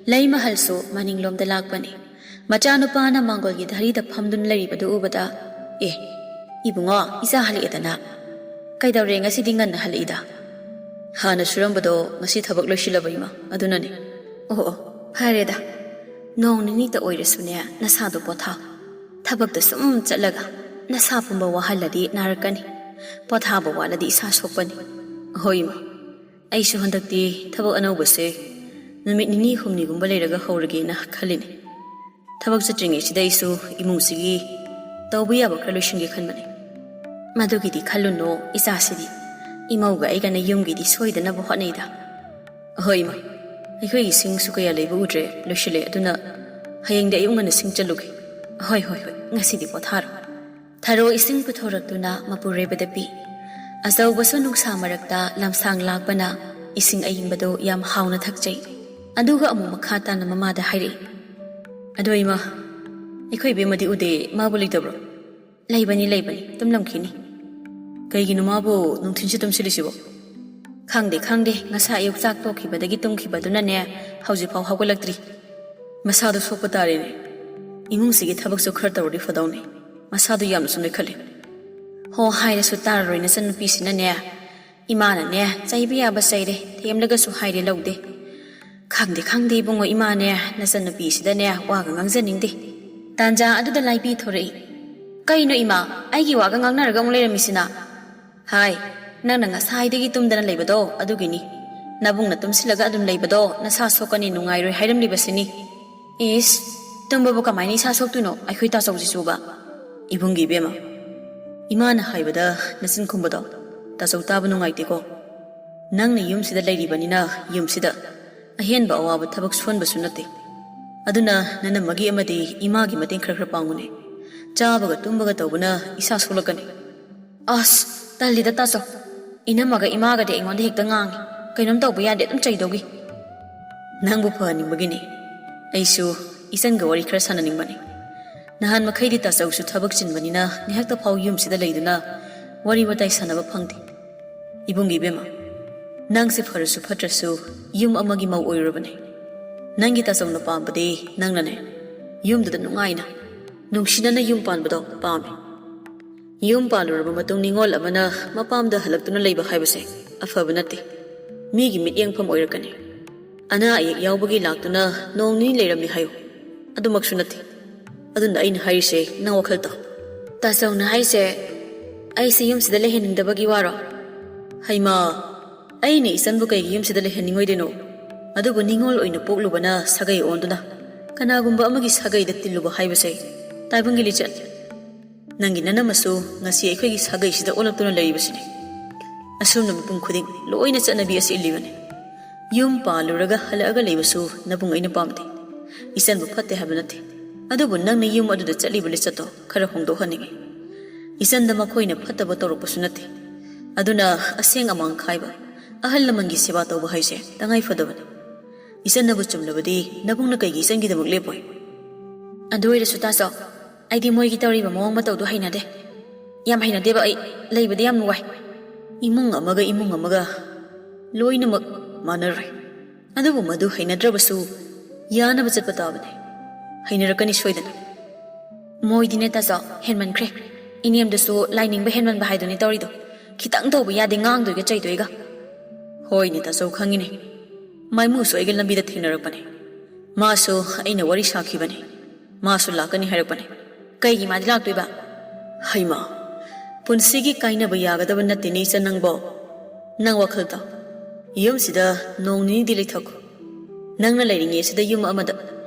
Lai mahalsu maninglomda lakpani. Machanupana mangolgi dharida phamdun laribadu ubada. Ibungo isa hali edana. ꯀꯩꯗꯧꯔꯦ ꯉꯁꯤꯗꯤ ꯉꯟꯅ ꯍꯜꯂꯛꯏꯗ ꯍꯥꯟꯅ ꯁꯨꯔꯝꯕꯗꯣ ꯉꯁꯤ ꯊꯕꯛ ꯂꯣꯏꯁꯤꯜꯂꯕ ꯏꯃꯥ ꯑꯗꯨꯅꯅꯦ ꯑꯣ ꯐꯔꯦꯗ ꯅꯣꯡ ꯅꯤꯅꯤꯇ ꯑꯣꯏꯔꯁꯨꯅꯦ ꯅꯁꯥꯗꯣ ꯄꯣꯊꯥꯎ ꯊꯕꯛꯇ ꯁꯨꯝ ꯆꯠꯂꯒ ꯅꯁꯥ ꯄꯨꯝꯕ ꯋꯥꯍꯜꯂꯗꯤ ꯅꯥꯔꯛꯀꯅꯤ ꯄꯣꯊꯥꯕ ꯋꯥꯠꯂꯗꯤ ꯏꯁꯥ ꯁꯣꯛꯄꯅꯤ ꯍꯣꯏ ꯏꯃꯥ ꯑꯩꯁꯨ ꯍꯟꯗꯛꯇꯤ ꯊꯕꯛ ꯑꯅꯧꯕꯁꯦ ꯅꯨꯃꯤꯠ ꯅꯤꯅꯤ ꯍꯨꯝꯅꯤꯒꯨꯝꯕ ꯂꯩꯔꯒ ꯍꯧꯔꯒꯦꯅ ꯈꯜꯂꯤꯅꯦ ꯊꯕꯛ ꯆꯠꯇ꯭ꯔꯤꯉꯩꯁꯤꯗ ꯑꯩꯁꯨ ꯏꯃꯨꯡꯁꯤꯒꯤ ꯇꯧꯕ ꯌꯥꯕ ꯈꯔ ꯂꯣꯏꯁꯤꯟꯒꯦ ꯈꯟꯕꯅꯦ ꯃꯗꯨꯒꯤꯗꯤ ꯈꯜꯂꯨꯅꯣ ꯏꯆꯥꯁꯤꯗꯤ ꯏꯃꯧꯒ ꯑꯩꯒꯅ ꯌꯨꯝꯒꯤꯗꯤ ꯁꯣꯏꯗꯅꯕ ꯍꯣꯠꯅꯩꯗ ꯍꯣꯏ ꯏꯃꯥ ꯑꯩꯈꯣꯏꯒꯤ ꯁꯤꯡꯁꯨ ꯀꯌꯥ ꯂꯩꯕ ꯎꯗ꯭ꯔꯦ ꯂꯣꯏꯁꯤꯜꯂꯦ ꯑꯗꯨꯅ ꯍꯌꯦꯡꯗꯤ ꯑꯌꯨꯛ ꯉꯟꯅ ꯁꯤꯡ ꯆꯠꯂꯨꯒꯦ ꯍꯣꯏ ꯉꯁꯤꯗꯤ ꯄꯣꯊꯥꯔꯣ ꯊꯔꯣ ꯏꯁꯤꯡ ꯄꯨꯊꯣꯔꯛꯇꯨꯅ ꯃꯄꯨꯔꯣꯏꯕꯗ ꯄꯤ ꯑꯆꯧꯕꯁꯨ ꯅꯨꯡꯁꯥ ꯃꯔꯛꯇ ꯂꯝꯁꯥꯡ ꯂꯥꯛꯄꯅ ꯏꯁꯤꯡ ꯑꯏꯪꯕꯗꯣ ꯌꯥꯝ ꯍꯥꯎꯅ ꯊꯛꯆꯩ ꯑꯗꯨꯒ ꯑꯃꯨꯛ ꯃꯈꯥ ꯇꯥꯅ ꯃꯃꯥꯗ ꯍꯥꯏꯔꯛꯏ ꯑꯗꯣ ꯏꯃꯥ ꯑꯩꯈꯣꯏ ꯏꯕꯦꯝꯃꯗꯤ ꯎꯗꯦ ꯃꯥꯕꯨ ꯂꯩꯇꯕ꯭ꯔꯣ ꯂꯩꯕꯅꯤ ꯇꯨꯝꯂꯝꯈꯤꯅꯤ ꯀꯩꯒꯤꯅꯣ ꯃꯥꯕꯨ ꯅꯨꯡꯊꯤꯟꯁꯤ ꯇꯨꯝꯁꯤꯜꯂꯤꯁꯤꯕꯣ ꯈꯪꯗꯦ ꯉꯁꯥꯏ ꯑꯌꯨꯛ ꯆꯥꯛ ꯇꯣꯛꯈꯤꯕꯗꯒꯤ ꯇꯨꯝꯈꯤꯕꯗꯨꯅꯅꯦ ꯍꯧꯖꯤꯛꯐꯥꯎ ꯍꯧꯒꯠꯂꯛꯇ꯭ꯔꯤ ꯃꯁꯥꯗꯣ ꯁꯣꯛꯄ ꯇꯥꯔꯦꯅꯦ ꯏꯃꯨꯡꯁꯤꯒꯤ ꯊꯕꯛꯁꯨ ꯈꯔ ꯇꯧꯔꯗꯤ ꯐꯗꯧꯅꯤ ꯃꯁꯥꯗꯣ ꯌꯥꯝꯅꯁꯨ ꯅꯣꯏꯈꯠꯂꯦ ꯍꯣ ꯍꯥꯏꯔꯁꯨ ꯇꯥꯔꯔꯣꯏ ꯅꯆꯟꯅꯨꯄꯤꯁꯤꯅꯅꯦ ꯏꯃꯥꯅꯅꯦ ꯆꯩꯕ ꯌꯥꯕ ꯆꯩꯔꯦ ꯊꯦꯝꯂꯒꯁꯨ ꯍꯥꯏꯔꯦ ꯂꯧꯗꯦ ꯈꯪꯗꯦ ꯏꯕꯨꯡꯉꯣ ꯏꯃꯥꯅꯦ ꯅꯆꯟꯅꯨꯄꯤꯁꯤꯗꯅꯦ ꯋꯥꯒ ꯉꯥꯡꯖꯅꯤꯡꯗꯦ ꯇꯥꯟꯖꯥ ꯑꯗꯨꯗ ꯂꯥꯏꯄꯤ ꯊꯣꯔꯛꯏ ꯀꯩꯅꯣ ꯏꯃꯥ ꯑꯩꯒꯤ ꯋꯥꯒ ꯉꯥꯡꯅꯔꯒ ꯑꯃꯨꯛ ꯂꯩꯔꯝꯃꯤꯁꯤꯅ ꯍꯥꯏ ꯅꯪꯅ ꯉꯁꯥꯏꯗꯒꯤ ꯇꯨꯝꯗꯅ ꯂꯩꯕꯗꯣ ꯑꯗꯨꯒꯤꯅꯤ ꯅꯕꯨꯡꯅ ꯇꯨꯝꯁꯤꯜꯂꯒ ꯑꯗꯨꯝ ꯂꯩꯕꯗꯣ ꯅꯁꯥ ꯁꯣꯛꯀꯅꯤ ꯅꯨꯡꯉꯥꯏꯔꯣꯏ ꯍꯥꯏꯔꯝꯂꯤꯕꯁꯤꯅꯤ ꯏꯁ ꯇꯨꯝꯕꯕꯨ ꯀꯃꯥꯏꯅ ꯏꯁꯥ ꯁꯣꯛꯇꯣꯏꯅꯣ ꯑꯩꯈꯣꯏ ꯇꯥꯆꯧꯁꯤꯁꯨꯕ ꯏꯕꯨꯡꯒꯤ ꯏꯕꯦꯝꯃ ꯏꯃꯥꯅ ꯍꯥꯏꯕꯗ ꯅꯆꯤꯟ ꯈꯨꯝꯕꯗꯣ ꯇꯥꯆꯧ ꯇꯥꯕ ꯅꯨꯡꯉꯥꯏꯇꯦꯀꯣ ꯅꯪꯅ ꯌꯨꯝꯁꯤꯗ ꯂꯩꯔꯤꯕꯅꯤꯅ ꯌꯨꯝꯁꯤꯗ ꯑꯍꯦꯟꯕ ꯑꯋꯥꯕ ꯊꯕꯛ ꯁꯨꯍꯟꯕꯁꯨ ꯅꯠꯇꯦ ꯑꯗꯨꯅ ꯅꯅꯝꯃꯒꯤ ꯑꯃꯗꯤ ꯏꯃꯥꯒꯤ ꯃꯇꯦꯡ ꯈꯔ ꯄꯥꯡꯉꯨꯅꯦ ꯆꯥꯕꯒ ꯇꯨꯝꯕꯒ ꯇꯧꯕꯅ ꯏꯁꯥ ꯁꯣꯛꯂꯛꯀꯅꯤ ꯑꯁ ꯇꯜꯂꯤꯗ ꯇꯥꯆꯧ ꯏꯅꯝꯃꯒ ꯏꯃꯥꯒꯗꯤ ꯑꯩꯉꯣꯟꯗ ꯍꯦꯛꯇ ꯉꯥꯡꯉꯤ ꯀꯩꯅꯣꯝ ꯇꯧꯕ ꯌꯥꯗꯦ ꯑꯗꯨꯝ ꯆꯩꯗꯧꯒꯤ ꯅꯪꯕꯨ ꯐꯍꯟꯅꯤꯡꯕꯒꯤꯅꯤ ꯑꯩꯁꯨ ꯏꯆꯟꯒ ꯋꯥꯔꯤ ꯈꯔ ꯁꯥꯟꯅꯅꯤꯡꯕꯅꯤ ꯅꯍꯥꯟ ꯃꯈꯩꯗꯤ ꯇꯥꯆꯧꯁꯨ ꯊꯕꯛ ꯆꯤꯟꯕꯅꯤನ ꯉꯥꯏꯍꯥꯛꯇ ꯐꯥꯎ ꯌꯨꯝꯁꯤꯗ ꯂꯩꯗꯨꯅ ꯋꯥꯔꯤ ꯋꯥꯇꯥꯏ ꯁꯥꯟꯅꯕ ꯐꯪꯗꯦ ꯏꯕꯨꯡꯒꯤ ꯏꯕꯦꯝꯃ ꯅꯪꯁꯦ ꯐꯔꯁꯨ ꯐꯠꯇ꯭ꯔꯁꯨ ꯌꯨꯝ ꯑꯃꯒꯤ ꯃꯧ ꯑꯣꯏꯔꯨꯔꯕꯅꯦ ꯅꯪꯒꯤ ꯇꯥꯆꯧꯅ ꯄꯥꯝꯕꯗꯤ ꯅꯪꯅꯅꯦ ꯌꯨꯝꯗꯨꯗ ꯅꯨꯡꯉꯥꯏꯅ ꯅꯨꯡꯁꯤꯅꯅ ꯌꯨꯝ ꯄꯥꯟꯕꯗꯣ ꯄꯥꯝꯃꯤ ꯌꯨꯝ ꯄꯥꯜꯂꯨꯔꯕ ꯃꯇꯨꯡ ꯅꯤꯡꯉꯣꯜ ꯑꯃꯅ ꯃꯄꯥꯝꯗ ꯍꯜꯂꯛꯇꯨꯅ ꯂꯩꯕ ꯍꯥꯏꯕꯁꯦ ꯑꯐꯕ ꯅꯠꯇꯦ ꯃꯤꯒꯤ ꯃꯤꯠꯌꯦꯡꯐꯝ ꯑꯣꯏꯔꯛꯀꯅꯤ ꯑꯅꯥ ꯑꯌꯦꯛ ꯌꯥꯎꯕꯒꯤ ꯂꯥꯛꯇꯨꯅ ꯅꯣꯡ ꯅꯤꯅꯤ ꯂꯩꯔꯝꯃꯤ ꯍꯥꯏꯌꯨ ꯑꯗꯨꯃꯛꯁꯨ ꯅꯠꯇꯦ ꯑꯗꯨꯅ ꯑꯩꯅ ꯍꯥꯏꯔꯤꯁꯦ ꯅꯪ ꯋꯥꯈꯜ ꯇꯥꯎ ꯇꯥꯆꯧꯅ ꯍꯥꯏꯁꯦ ꯑꯩꯁꯦ ꯌꯨꯝꯁꯤꯗ ꯂꯩꯍꯟꯅꯤꯡꯗꯕꯒꯤ ꯋꯥꯔꯣ ꯍꯩꯃꯥ ꯑꯩꯅ ꯏꯆꯟꯕꯨ ꯀꯩꯒꯤ ꯌꯨꯝꯁꯤꯗ ꯂꯩꯍꯟꯅꯤꯡꯉꯣꯏꯗꯣꯏꯅꯣ ꯑꯗꯨꯕꯨ ꯅꯤꯡꯉꯣꯜ ꯑꯣꯏꯅ ꯄꯣꯛꯂꯨꯕꯅ ꯁꯥꯒꯩ ꯑꯣꯟꯗꯨꯅ ꯀꯅꯥꯒꯨꯝꯕ ꯑꯃꯒꯤ ꯁꯥꯒꯩꯗ ꯇꯤꯜꯂꯨꯕ ꯍꯥꯏꯕꯁꯦ ꯇꯥꯏꯕꯪꯒꯤ ꯂꯤꯆꯠ ꯅꯪꯒꯤ ꯅꯅꯝꯃꯁꯨ ꯉꯁꯤ ꯑꯩꯈꯣꯏꯒꯤ ꯁꯥꯒꯩꯁꯤꯗ ꯑꯣꯜꯂꯛꯇꯨꯅ ꯂꯩꯔꯤꯕꯁꯤꯅꯤ ꯑꯁꯨꯝꯅ ꯃꯤꯄꯨꯝ ꯈꯨꯗꯤꯡ ꯂꯣꯏꯅ ꯆꯠꯅꯕꯤ ꯑꯁꯤ ꯏꯜꯂꯤꯕꯅꯤ ꯌꯨꯝ ꯄꯥꯜꯂꯨꯔꯒ ꯍꯜꯂꯛꯑꯒ ꯂꯩꯕꯁꯨ ꯅꯕꯨꯡ ꯑꯩꯅ ꯄꯥꯝꯗꯦ ꯏꯆꯟꯕꯨ ꯐꯠꯇꯦ ꯍꯥꯏꯕ ꯅꯠꯇꯦ ꯑꯗꯨꯕꯨ ꯅꯪꯅ ꯌꯨꯝ ꯑꯗꯨꯗ ꯆꯠꯂꯤꯕ ꯂꯤꯆꯠꯇꯣ ꯈꯔ ꯍꯣꯡꯗꯣꯛꯍꯟꯅꯤꯡꯉꯤ ꯏꯆꯟꯗ ꯃꯈꯣꯏꯅ ꯐꯠꯇꯕ ꯇꯧꯔꯛꯄꯁꯨ ꯅꯠꯇꯦ ꯑꯗꯨꯅ ꯑꯁꯦꯡ ꯑꯃꯥꯡ ꯈꯥꯏꯕ ꯑꯍꯜ ꯂꯃꯟꯒꯤ ꯁꯦꯕꯥ ꯇꯧꯕ ꯍꯥꯏꯁꯦ ꯇꯉꯥꯏ ꯐꯗꯕꯅꯤ ꯏꯆꯟꯅꯕꯨ ꯆꯨꯝꯂꯕꯗꯤ ꯅꯕꯨꯡꯅ ꯀꯩꯒꯤ ꯏꯆꯟꯒꯤꯗꯃꯛ ꯂꯦꯞꯄꯣꯏ ꯑꯗꯨ ꯑꯣꯏꯔꯁꯨ ꯇꯥꯆꯧ ꯑꯩꯗꯤ ꯃꯣꯏꯒꯤ ꯇꯧꯔꯤꯕ ꯃꯑꯣꯡ ꯃꯇꯧꯗꯣ ꯍꯩꯅꯗꯦ ꯌꯥꯝ ꯍꯩꯅꯗꯦꯕ ꯑꯩ ꯂꯩꯕꯗ ꯌꯥꯝ ꯋꯥꯏ ꯏꯃꯨꯡ ꯑꯃꯒ ꯂꯣꯏꯅꯃꯛ ꯃꯥꯟꯅꯔꯣꯏ ꯑꯗꯨꯕꯨ ꯃꯗꯨ ꯍꯩꯅꯗ꯭ꯔꯕꯁꯨ ꯌꯥꯅꯕ ꯆꯠꯄ ꯇꯥꯕꯅꯤ ꯍꯩꯅꯔꯛꯀꯅꯤ ꯁꯣꯏꯗꯅ ꯃꯣꯏꯗꯤꯅꯦ ꯇꯥꯆꯧ ꯍꯦꯟꯃꯟꯈ꯭ꯔꯦ ꯏꯅꯦꯝꯗꯁꯨ ꯂꯥꯏꯅꯤꯡꯕ ꯍꯦꯟꯃꯟꯕ ꯍꯥꯏꯗꯨꯅꯤ ꯇꯧꯔꯤꯗꯣ ꯈꯤꯇꯪ ꯇꯧꯕ ꯌꯥꯗꯦ ꯉꯥꯡꯗꯣꯏꯒ ꯆꯩꯗꯣꯏꯒ ꯍꯣꯏꯅꯦ ꯇꯥꯆꯧ ꯈꯪꯉꯤꯅꯦ ꯃꯥꯏꯃꯨꯁꯨ ꯑꯩꯒ ꯂꯝꯕꯤꯗ ꯊꯦꯡꯅꯔꯛꯄꯅꯦ ꯃꯥꯁꯨ ꯑꯩꯅ ꯋꯥꯔꯤ ꯁꯥꯈꯤꯕꯅꯤ ꯃꯥꯁꯨ ꯂꯥꯛꯀꯅꯤ ꯍꯥꯏꯔꯛꯄꯅꯦ ꯀꯩꯒꯤ ꯃꯥꯗꯤ ꯂꯥꯛꯇꯣꯏꯕ ꯍꯩꯃꯥ ꯄꯨꯟꯁꯤꯒꯤ ꯀꯥꯏꯅꯕ ꯌꯥꯒꯗꯕ ꯅꯠꯇꯦꯅꯦ ꯏꯆꯟ ꯅꯪꯕꯣ ꯅꯪ ꯋꯥꯈꯜ ꯇꯥꯎ ꯌꯨꯝꯁꯤꯗ ꯅꯣꯡ ꯅꯤꯅꯤꯗꯤ ꯂꯩꯊꯈꯣ ꯅꯪꯅ ꯂꯩꯔꯤꯉꯩꯁꯤꯗ ꯌꯨꯝ ꯑꯃꯗ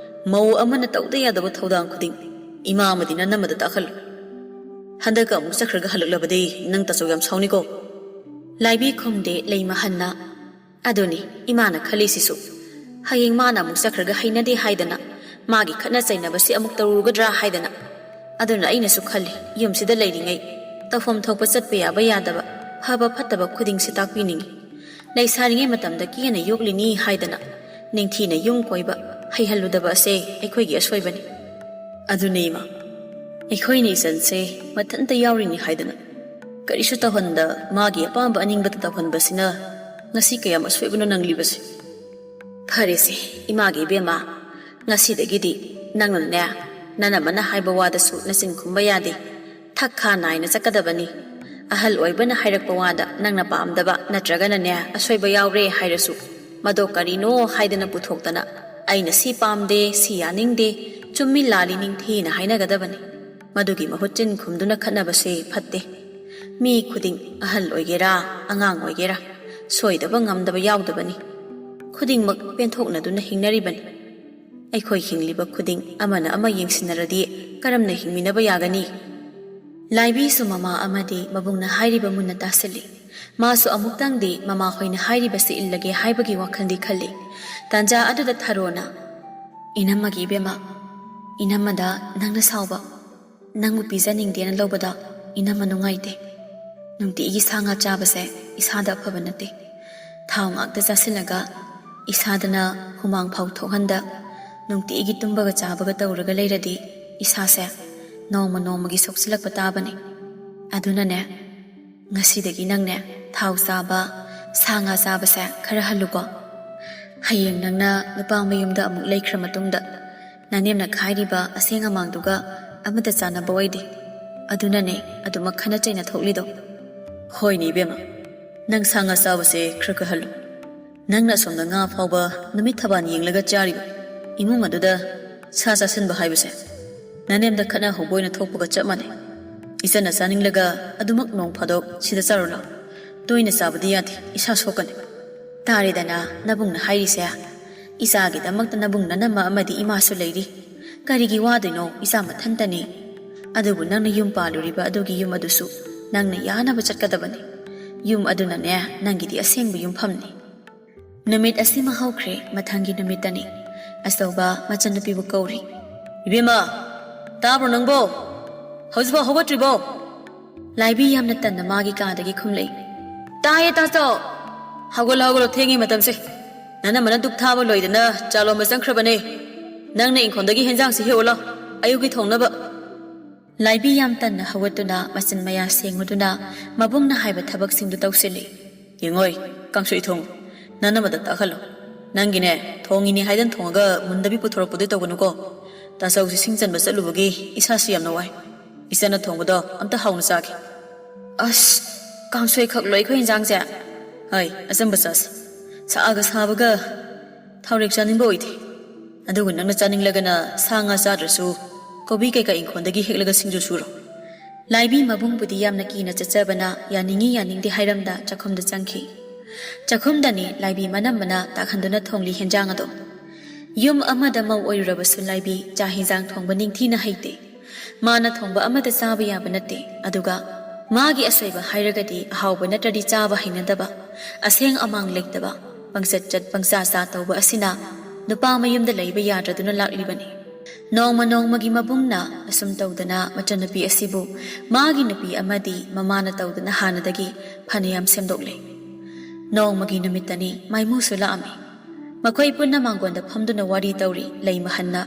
ꯃꯧ ꯑꯃꯅ ꯇꯧꯗ ꯌꯥꯗꯕ ꯊꯧꯗꯥꯡ ꯈꯨꯗꯤꯡ ꯏꯃꯥ ꯑꯃꯗꯤ ꯅꯅꯝꯃꯗ ꯇꯥꯛꯍꯜꯂꯨ ꯍꯟꯗꯛꯀ ꯑꯃꯨꯛ ꯆꯠꯈ꯭ꯔꯒ ꯍꯜꯂꯛꯂꯕꯗꯤ ꯅꯪ ꯇꯥꯆꯧ ꯌꯥꯝ ꯁꯥꯎꯅꯤꯀꯣ ꯂꯥꯏꯕꯤ ꯈꯨꯝꯗꯦ ꯂꯩꯃ ꯍꯟꯅ ꯑꯗꯨꯅꯤ ꯏꯃꯥꯅ ꯈꯜꯂꯤꯁꯤꯁꯨ ꯍꯌꯦꯡ ꯃꯥꯅ ꯑꯃꯨꯛ ꯆꯠꯈ꯭ꯔꯒ ꯍꯩꯅꯗꯦ ꯍꯥꯏꯗꯅ ꯃꯥꯒꯤ ꯈꯠꯅ ꯆꯩꯅꯕꯁꯤ ꯑꯃꯨꯛ ꯇꯧꯔꯨꯒꯗ꯭ꯔꯥ ꯍꯥꯏꯗꯅ ꯑꯗꯨꯅ ꯑꯩꯅꯁꯨ ꯈꯜꯂꯤ ꯌꯨꯝꯁꯤꯗ ꯂꯩꯔꯤꯉꯩ ꯇꯧꯐꯝ ꯊꯣꯛꯄ ꯆꯠꯄ ꯌꯥꯕ ꯌꯥꯗꯕ ꯐꯕ ꯐꯠꯇꯕ ꯈꯨꯗꯤꯡꯁꯤ ꯇꯥꯛꯄꯤꯅꯤꯡꯉꯤ ꯂꯩꯁꯥꯔꯤꯉꯩ ꯃꯇꯝꯗ ꯀꯦꯅ ꯌꯣꯛꯂꯤꯅꯤ ꯍꯥꯏꯗꯅ ꯅꯤꯡꯊꯤꯅ ꯌꯨꯝ ꯀꯣꯏꯕ ꯍꯩꯍꯜꯂꯨꯗꯕ ꯑꯁꯦ ꯑꯩꯈꯣꯏꯒꯤ ꯑꯁꯣꯏꯕꯅꯤ ꯑꯗꯨꯅꯦ ꯏꯃꯥ ꯑꯩꯈꯣꯏꯅ ꯏꯆꯟꯁꯦ ꯃꯊꯟꯇ ꯌꯥꯎꯔꯤꯅꯤ ꯍꯥꯏꯗꯅ ꯀꯔꯤꯁꯨ ꯇꯧꯍꯟꯗ ꯃꯥꯒꯤ ꯑꯄꯥꯝꯕ ꯑꯅꯤꯡꯕꯗ ꯇꯧꯍꯟꯕꯁꯤꯅ ꯉꯁꯤ ꯀꯌꯥꯝ ꯑꯁꯣꯏꯕꯅꯣ ꯅꯪꯂꯤꯕꯁꯦ ꯐꯔꯦꯁꯦ ꯏꯃꯥꯒꯤ ꯏꯕꯦꯝꯃ ꯉꯁꯤꯗꯒꯤꯗꯤ ꯅꯪꯅꯅꯦ ꯅꯅꯝꯃꯅ ꯍꯥꯏꯕ ꯋꯥꯗꯁꯨ ꯅꯆꯤꯟ ꯈꯨꯝꯕ ꯌꯥꯗꯦ ꯊꯛ ꯈꯥ ꯅꯥꯏꯅ ꯆꯠꯀꯗꯕꯅꯤ ꯑꯍꯜ ꯑꯣꯏꯕꯅ ꯍꯥꯏꯔꯛꯄ ꯋꯥꯗ ꯅꯪꯅ ꯄꯥꯝꯗꯕ ꯅꯠꯇ꯭ꯔꯒꯅꯅꯦ ꯑꯁꯣꯏꯕ ꯌꯥꯎꯔꯦ ꯍꯥꯏꯔꯁꯨ ꯃꯗꯣ ꯀꯔꯤꯅꯣ ꯍꯥꯏꯗꯅ ꯄꯨꯊꯣꯛꯇꯅ ꯑꯩꯅ ꯁꯤ ꯄꯥꯝꯗꯦ ꯁꯤ ꯌꯥꯅꯤꯡꯗꯦ ꯆꯨꯝꯃꯤ ꯂꯥꯜꯂꯤ ꯅꯤꯡꯊꯤꯅ ꯍꯥꯏꯅꯒꯗꯕꯅꯤ ꯃꯗꯨꯒꯤ ꯃꯍꯨꯠ ꯆꯤꯟ ꯈꯨꯝꯗꯨꯅ ꯈꯠꯅꯕꯁꯦ ꯐꯠꯇꯦ ꯃꯤ ꯈꯨꯗꯤꯡ ꯑꯍꯜ ꯑꯣꯏꯒꯦꯔꯥ ꯑꯉꯥꯡ ꯑꯣꯏꯒꯦꯔꯥ ꯁꯣꯏꯗꯕ ꯉꯝꯗꯕ ꯌꯥꯎꯗꯕꯅꯤ ꯈꯨꯗꯤꯡꯃꯛ ꯄꯦꯟꯊꯣꯛꯅꯗꯨꯅ ꯍꯤꯡꯅꯔꯤꯕꯅꯤ ꯑꯩꯈꯣꯏ ꯍꯤꯡꯂꯤꯕ ꯈꯨꯗꯤꯡ ꯑꯃꯅ ꯑꯃ ꯌꯦꯡꯁꯤꯟꯅꯔꯗꯤ ꯀꯔꯝꯅ ꯍꯤꯡꯃꯤꯟꯅꯕ ꯌꯥꯒꯅꯤ ꯂꯥꯏꯕꯤꯁꯨ ꯃꯃꯥ ꯑꯃꯗꯤ ꯃꯕꯨꯡꯅ ꯍꯥꯏꯔꯤꯕ ꯃꯨꯟꯅ ꯇꯥꯁꯤꯜꯂꯤ ꯃꯥꯁꯨ ꯑꯃꯨꯛꯇꯪꯗꯤ ꯃꯃꯥ ꯍꯣꯏꯅ ꯍꯥꯏꯔꯤꯕꯁꯤ ꯏꯜꯂꯒꯦ ꯍꯥꯏꯕꯒꯤ ꯋꯥꯈꯜꯗꯤ ꯈꯜꯂꯤ ꯇꯥꯟꯖꯥ ꯑꯗꯨꯗ ꯊꯥꯔꯣꯅ ꯏꯅꯝꯃꯒꯤ ꯏꯕꯦꯝꯃ ꯏꯅꯝꯃꯗ ꯅꯪꯅ ꯁꯥꯎꯕ ꯅꯪꯕꯨ ꯄꯤꯖꯅꯤꯡꯗꯦꯅ ꯂꯧꯕꯗ ꯏꯅꯝꯃ ꯅꯨꯡꯉꯥꯏꯇꯦ ꯅꯨꯡꯇꯤꯒꯤ ꯁꯥ ꯉꯥ ꯆꯥꯕꯁꯦ ꯏꯁꯥꯗ ꯑꯐꯕ ꯅꯠꯇꯦ ꯊꯥꯎ ꯉꯥꯛꯇ ꯆꯥꯁꯤꯜꯂꯒ ꯏꯁꯥꯗꯅ ꯍꯨꯃꯥꯡ ꯐꯥꯎ ꯊꯣꯛꯍꯟꯗ ꯅꯨꯡꯇꯤꯒꯤ ꯇꯨꯝꯕꯒ ꯆꯥꯕꯒ ꯇꯧꯔꯒ ꯂꯩꯔꯗꯤ ꯏꯁꯥꯁꯦ ꯅꯣꯡꯃ ꯅꯣꯡꯃꯒꯤ ꯁꯣꯛꯆꯤꯜꯂꯛꯄ ꯇꯥꯕꯅꯤ ꯑꯗꯨꯅꯅꯦ ꯉꯁꯤꯗꯒꯤ ꯅꯪꯅꯦ ꯊꯥꯎ ꯆꯥꯕ ꯁꯥ ꯉꯥ ꯆꯥꯕꯁꯦ ꯈꯔ ꯍꯜꯂꯨꯀꯣ ꯍꯌꯦꯡ ꯅꯪꯅ ꯅꯨꯄꯥ ꯃꯌꯨꯝꯗ ꯑꯃꯨꯛ ꯂꯩꯈ꯭ꯔ ꯃꯇꯨꯡꯗ ꯅꯅꯦꯝꯅ ꯈꯥꯏꯔꯤꯕ ꯑꯁꯦꯡ ꯑꯃꯥꯡꯗꯨꯒ ꯑꯃꯠꯇ ꯆꯥꯟꯅꯕ ꯑꯣꯏꯗꯦ ꯑꯗꯨꯅꯅꯦ ꯑꯗꯨꯃꯛ ꯈꯟꯅ ꯆꯩꯅ ꯊꯣꯛꯂꯤꯗꯣ ꯍꯣꯏꯅꯦ ꯏꯕꯦꯝꯃ ꯅꯪ ꯁꯥ ꯉꯥ ꯆꯥꯕꯁꯦ ꯈꯔ ꯍꯜꯂꯨ ꯅꯪꯅ ꯑꯁꯣꯝꯗ ꯉꯥ ꯐꯥꯎꯕ ꯅꯨꯃꯤꯠ ꯊꯕꯥꯟ ꯌꯦꯡꯂꯒ ꯆꯥꯔꯤꯕ ꯏꯃꯨꯡ ꯑꯗꯨꯗ ꯁꯥ ꯆꯥꯁꯤꯟꯕ ꯍꯥꯏꯕꯁꯦ ꯅꯅꯦꯝꯗ ꯈꯠꯅꯍꯧꯕ ꯑꯣꯏꯅ ꯊꯣꯛꯄꯒ ꯆꯞ ꯃꯥꯟꯅꯩ ꯏꯆꯟꯅ ꯆꯥꯅꯤꯡꯂꯒ ꯑꯗꯨꯃꯛ ꯅꯣꯡ ꯐꯥꯗꯣꯛ ꯁꯤꯗ ꯆꯥꯔꯨ ꯂꯥꯎ ꯇꯣꯏꯅ ꯆꯥꯕꯗꯤ ꯌꯥꯗꯦ ꯏꯁꯥ ꯁꯣꯛꯀꯅꯤ ꯇꯥꯔꯦꯗꯅ ꯅꯕꯨꯡꯅ ꯍꯥꯏꯔꯤꯁꯦ ꯏꯆꯥꯒꯤꯗꯃꯛꯇ ꯅꯕꯨꯡ ꯅꯅꯝꯃ ꯑꯃꯗꯤ ꯏꯃꯥꯁꯨ ꯂꯩꯔꯤ ꯀꯔꯤꯒꯤ ꯋꯥꯗꯣꯏꯅꯣ ꯏꯆꯥ ꯃꯊꯟꯇꯅꯤ ꯑꯗꯨꯕꯨ ꯅꯪꯅ ꯌꯨꯝ ꯄꯥꯜꯂꯨꯔꯤꯕ ꯑꯗꯨꯒꯤ ꯌꯨꯝ ꯑꯗꯨꯁꯨ ꯅꯪꯅ ꯌꯥꯅꯕ ꯆꯠꯀꯗꯕꯅꯤ ꯌꯨꯝ ꯑꯗꯨꯅꯅꯦ ꯅꯪꯒꯤꯗꯤ ꯑꯁꯦꯡꯕ ꯌꯨꯝꯐꯝꯅꯤ ꯅꯨꯃꯤꯠ ꯑꯁꯤꯃ ꯍꯧꯈ꯭ꯔꯦ ꯃꯊꯪꯒꯤ ꯅꯨꯃꯤꯠꯇꯅꯤ ꯑꯆꯧꯕ ꯃꯆꯟꯅꯨꯄꯤꯕꯨ ꯀꯧꯔꯤ ꯏꯕꯦꯝꯃ ꯇꯥꯕ꯭ꯔꯣ ꯅꯪꯕꯣ ꯍꯧꯖꯤꯛꯐꯥꯎ ꯍꯧꯒꯠꯇ꯭ꯔꯤꯕꯣ ꯂꯥꯏꯕꯤ ꯌꯥꯝꯅ ꯇꯟꯅ ꯃꯥꯒꯤ ꯀꯥꯗꯒꯤ ꯈꯨꯝꯂꯛꯏ ꯇꯥꯏꯌꯦ ꯇꯥꯆꯧ ꯍꯧꯒꯠꯂꯣ ꯊꯦꯡꯉꯤ ꯃꯇꯝꯁꯦ ꯅꯅꯝꯃꯅ ꯗꯨꯛ ꯊꯥꯕ ꯂꯣꯏꯗꯅ ꯆꯥ ꯂꯣꯟꯕ ꯆꯪꯈ꯭ꯔꯕꯅꯦ ꯅꯪꯅ ꯏꯪꯈꯣꯜꯗꯒꯤ ꯍꯦꯟꯖꯥꯡꯁꯤ ꯍꯦꯛꯎ ꯂꯥꯎ ꯑꯌꯨꯛꯀꯤ ꯊꯣꯡꯅꯕ ꯂꯥꯏꯕꯤ ꯌꯥꯝ ꯇꯟꯅ ꯍꯧꯒꯠꯇꯨꯅ ꯃꯆꯤꯟ ꯃꯌꯥ ꯁꯦꯡꯉꯨꯗꯨꯅ ꯃꯕꯨꯡꯅ ꯍꯥꯏꯕ ꯊꯕꯛꯁꯤꯡꯗꯨ ꯇꯧꯁꯤꯜꯂꯤ ꯌꯦꯡꯉꯣꯏ ꯀꯥꯡꯁꯣꯏ ꯊꯣꯡꯉꯨ ꯅꯅꯝꯃꯗ ꯇꯥꯛꯍꯜꯂꯣ ꯅꯪꯒꯤꯅꯦ ꯊꯣꯡꯉꯤꯅꯤ ꯍꯥꯏꯗꯅ ꯊꯣꯡꯉꯒ ꯃꯨꯟꯗꯕꯤ ꯄꯨꯊꯣꯔꯛꯄꯗꯤ ꯇꯧꯒꯅꯨꯀꯣ ꯇꯥꯆꯧꯁꯤ ꯁꯤꯡ ꯆꯟꯕ ꯆꯠꯂꯨꯕꯒꯤ ꯏꯁꯥꯁꯤ ꯌꯥꯝꯅ ꯋꯥꯏ ꯏꯆꯟꯅ ꯊꯣꯡꯕꯗꯣ ꯑꯝꯇ ꯍꯥꯎꯅ ꯆꯥꯒꯦ ꯑꯁ ꯀꯥꯡꯁꯣꯏ ꯈꯛꯂꯣ ꯑꯩꯈꯣꯏ ꯏꯟꯖꯥꯡꯁꯦ ꯍꯣꯏ ꯑꯆꯝꯕ ꯆꯥꯁꯤ ꯁꯥꯒ ꯁꯥꯕꯒ ꯊꯥꯎꯔꯦꯛ ꯆꯥꯅꯤꯡꯕ ꯑꯣꯏꯗꯦ ꯑꯗꯨꯒ ꯅꯪꯅ ꯆꯥꯅꯤꯡꯂꯒꯅ ꯁꯥ ꯉꯥ ꯆꯥꯗ꯭ꯔꯁꯨ ꯀꯣꯕꯤ ꯀꯩꯀꯥ ꯏꯪꯈꯣꯜꯗꯒꯤ ꯍꯦꯛꯂꯒ ꯁꯤꯡꯖꯨ ꯁꯨꯔꯣ ꯂꯥꯏꯕꯤ ꯃꯕꯨꯡꯕꯨꯗꯤ ꯌꯥꯝꯅ ꯀꯤꯅ ꯆꯠꯆꯕꯅ ꯌꯥꯅꯤꯡꯉꯤ ꯌꯥꯅꯤꯡꯗꯦ ꯍꯥꯏꯔꯝꯗ ꯆꯥꯛꯈꯨꯝꯗ ꯆꯪꯈꯤ ꯆꯥꯛꯈꯨꯝꯗꯅꯤ ꯂꯥꯏꯕꯤ ꯃꯅꯝꯃꯅ ꯇꯥꯛꯍꯟꯗꯨꯅ ꯊꯣꯡꯂꯤ ꯍꯦꯟꯖꯥꯡ ꯑꯗꯣ ꯌꯨꯝ ꯑꯃꯗ ꯃꯧ ꯑꯣꯏꯔꯨꯔꯕꯁꯨ ꯂꯥꯏꯕꯤ ꯆꯥꯛ ꯍꯦꯟꯖꯥꯡ ꯊꯣꯡꯕ ꯅꯤꯡꯊꯤꯅ ꯍꯩꯇꯦ ꯃꯥꯅ ꯊꯣꯡꯕ ꯑꯃꯠꯇ ꯆꯥꯕ ꯌꯥꯕ ꯅꯠꯇꯦ ꯑꯗꯨꯒ ꯃꯥꯒꯤ ꯑꯁꯣꯏꯕ ꯍꯥꯏꯔꯒꯗꯤ ꯑꯍꯥꯎꯕ ꯅꯠꯇ꯭ꯔꯗꯤ ꯆꯥꯕ ꯍꯩꯅꯗꯕ ꯑꯁꯦꯡ ꯑꯃꯥꯡ ꯂꯩꯇꯕ ꯄꯪꯆꯠ ꯆꯠ ꯄꯪꯆꯥ ꯆꯥ ꯇꯧꯕ ꯑꯁꯤꯅ ꯅꯨꯄꯥ ꯃꯌꯨꯝꯗ ꯂꯩꯕ ꯌꯥꯗ꯭ꯔꯗꯨꯅ ꯂꯥꯛꯂꯤꯕꯅꯤ ꯅꯣꯡꯃ ꯅꯣꯡꯃꯒꯤ ꯃꯕꯨꯡꯅ ꯑꯁꯨꯝ ꯇꯧꯗꯅ ꯃꯆꯟꯅꯨꯄꯤ ꯑꯁꯤꯕꯨ ꯃꯥꯒꯤ ꯅꯨꯄꯤ ꯑꯃꯗꯤ ꯃꯃꯥꯅ ꯇꯧꯗꯅ ꯍꯥꯟꯅꯗꯒꯤ ꯐꯅꯌꯥꯝ ꯁꯦꯝꯗꯣꯛꯂꯦ ꯅꯣꯡꯃꯒꯤ ꯅꯨꯃꯤꯠꯇꯅꯤ ꯃꯥꯏꯃꯨꯁꯨ ꯂꯥꯛꯑꯝꯃꯤ ꯃꯈꯣꯏ ꯄꯨꯟꯅ ꯃꯥꯡꯒꯣꯟꯗ ꯐꯝꯗꯨꯅ ꯋꯥꯔꯤ ꯇꯧꯔꯤ ꯂꯩ ꯃꯍꯟꯅ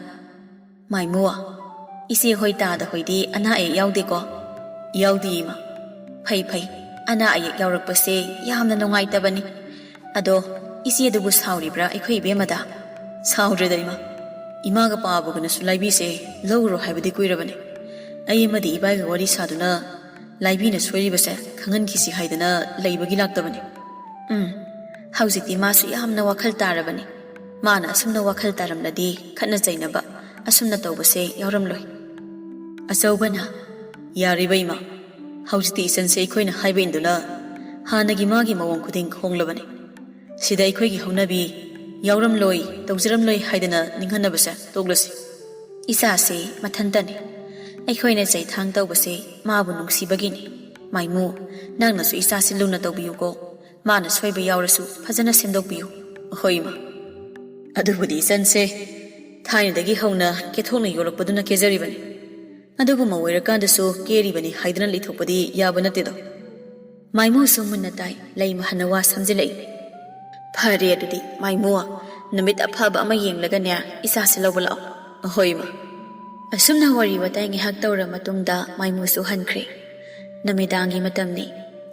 ꯃꯥꯏꯃꯨ ꯏꯆꯦ ꯍꯣꯏ ꯇꯥꯗ ꯍꯣꯏꯗꯤ ꯑꯅꯥ ꯑꯌꯦꯛ ꯌꯥꯎꯗꯦꯀꯣ ꯌꯥꯎꯗꯦ ꯏꯃꯥ ꯐꯩ ꯑꯅꯥ ꯑꯌꯦꯛ ꯌꯥꯎꯔꯛꯄꯁꯦ ꯌꯥꯝꯅ ꯅꯨꯡꯉꯥꯏꯇꯕꯅꯤ ꯑꯗꯣ ꯏꯆꯦꯗꯨꯕꯨ ꯁꯥꯎꯔꯤꯕ꯭ꯔꯥ ꯑꯩꯈꯣꯏ ꯏꯕꯦꯝꯃꯗ ꯁꯥꯎꯗ꯭ꯔꯦꯗ ꯏꯃꯥꯒ ꯄꯥꯕꯒꯅꯁꯨ ꯂꯥꯏꯕꯤꯁꯦ ꯂꯧꯔꯣ ꯍꯥꯏꯕꯗꯤ ꯀꯨꯏꯔꯕꯅꯤ ꯑꯩ ꯑꯃꯗꯤ ꯏꯕꯥꯏꯒ ꯋꯥꯔꯤ ꯁꯥꯗꯨꯅ ꯂꯥꯏꯕꯤꯅ ꯁꯣꯏꯔꯤꯕꯁꯦ ꯈꯪꯍꯟꯈꯤꯁꯤ ꯍꯥꯏꯗꯅ ꯂꯩꯕꯒꯤ ꯂꯥꯛꯇꯕꯅꯤ ꯍꯧꯖꯤꯛꯇꯤ ꯃꯥꯁꯨ ꯌꯥꯝꯅ ꯋꯥꯈꯜ ꯇꯥꯔꯕꯅꯤ ꯃꯥꯅ ꯑꯁꯨꯝꯅ ꯋꯥꯈꯜ ꯇꯥꯔꯝꯂꯗꯤ ꯈꯠꯅ ꯆꯩꯅꯕ ꯑꯁꯨꯝꯅ ꯇꯧꯕꯁꯦ ꯌꯥꯎꯔꯝꯂꯣꯏ ꯑꯆꯧꯕꯅ ꯌꯥꯔꯤꯕ ꯏꯃꯥ ꯍꯧꯖꯤꯛꯇꯤ ꯏꯆꯟꯁꯦ ꯑꯩꯈꯣꯏꯅ ꯍꯥꯏꯕ ꯏꯟꯗꯨꯅ ꯍꯥꯟꯅꯒꯤ ꯃꯥꯒꯤ ꯃꯑꯣꯡ ꯈꯨꯗꯤꯡ ꯍꯣꯡꯂꯕꯅꯤ ꯁꯤꯗ ꯑꯩꯈꯣꯏꯒꯤ ꯍꯧꯅꯕꯤ ꯌꯥꯎꯔꯝꯂꯣꯏ ꯇꯧꯖꯔꯝꯂꯣꯏ ꯍꯥꯏꯗꯅ ꯅꯤꯡꯍꯟꯅꯕꯁꯦ ꯇꯣꯛꯂꯁꯤ ꯏꯆꯥꯁꯦ ꯃꯊꯟꯇꯅꯤ ꯑꯩꯈꯣꯏꯅ ꯆꯩꯊꯥꯡ ꯇꯧꯕꯁꯦ ꯃꯥꯕꯨ ꯅꯨꯡꯁꯤꯕꯒꯤꯅꯤ ꯃꯥꯏꯃꯨ ꯅꯪꯅꯁꯨ ꯏꯆꯥꯁꯤ ꯂꯨꯅ ꯇꯧꯕꯤꯌꯨꯀꯣ ꯃꯥꯅ ꯁꯣꯏꯕ ꯌꯥꯎꯔꯁꯨ ꯐꯖꯅ ꯁꯦꯝꯗꯣꯛꯄꯤꯌꯨ ꯍꯣꯏ ꯏꯃꯥ ꯑꯗꯨꯕꯨꯗꯤ ꯏꯆꯟꯁꯦ ꯊꯥꯏꯅꯗꯒꯤ ꯍꯧꯅ ꯀꯦꯊꯣꯛꯅ ꯌꯣꯜꯂꯛꯄꯗꯨꯅ ꯀꯦꯖꯔꯤꯕꯅꯤ ꯑꯗꯨꯕꯨ ꯃꯧ ꯑꯣꯏꯔꯀꯥꯟꯗꯁꯨ ꯀꯦꯔꯤꯕꯅꯤ ꯍꯥꯏꯗꯅ ꯂꯩꯊꯣꯛꯄꯗꯤ ꯌꯥꯕ ꯅꯠꯇꯦꯗꯣ ꯃꯥꯏꯃꯨꯁꯨ ꯃꯨꯟꯅ ꯇꯥꯏ ꯂꯩ ꯃꯍꯟꯅ ꯋꯥ ꯁꯝꯖꯤꯜꯂꯛꯏ ꯐꯔꯦ ꯑꯗꯨꯗꯤ ꯃꯥꯏꯃꯨ ꯅꯨꯃꯤꯠ ꯑꯐꯕ ꯑꯃ ꯌꯦꯡꯂꯒꯅꯦ ꯏꯆꯥꯁꯤ ꯂꯧꯕ ꯂꯥꯛꯑꯣ ꯍꯣꯏ ꯏꯃꯥ ꯑꯁꯨꯝꯅ ꯋꯥꯔꯤ ꯋꯥꯇꯥꯏ ꯉꯥꯏꯍꯥꯛ ꯇꯧꯔ ꯃꯇꯨꯡꯗ ꯃꯥꯏꯃꯨꯁꯨ ꯍꯟꯈ꯭ꯔꯦ ꯅꯨꯃꯤꯗꯥꯡꯒꯤ ꯃꯇꯝꯅꯤ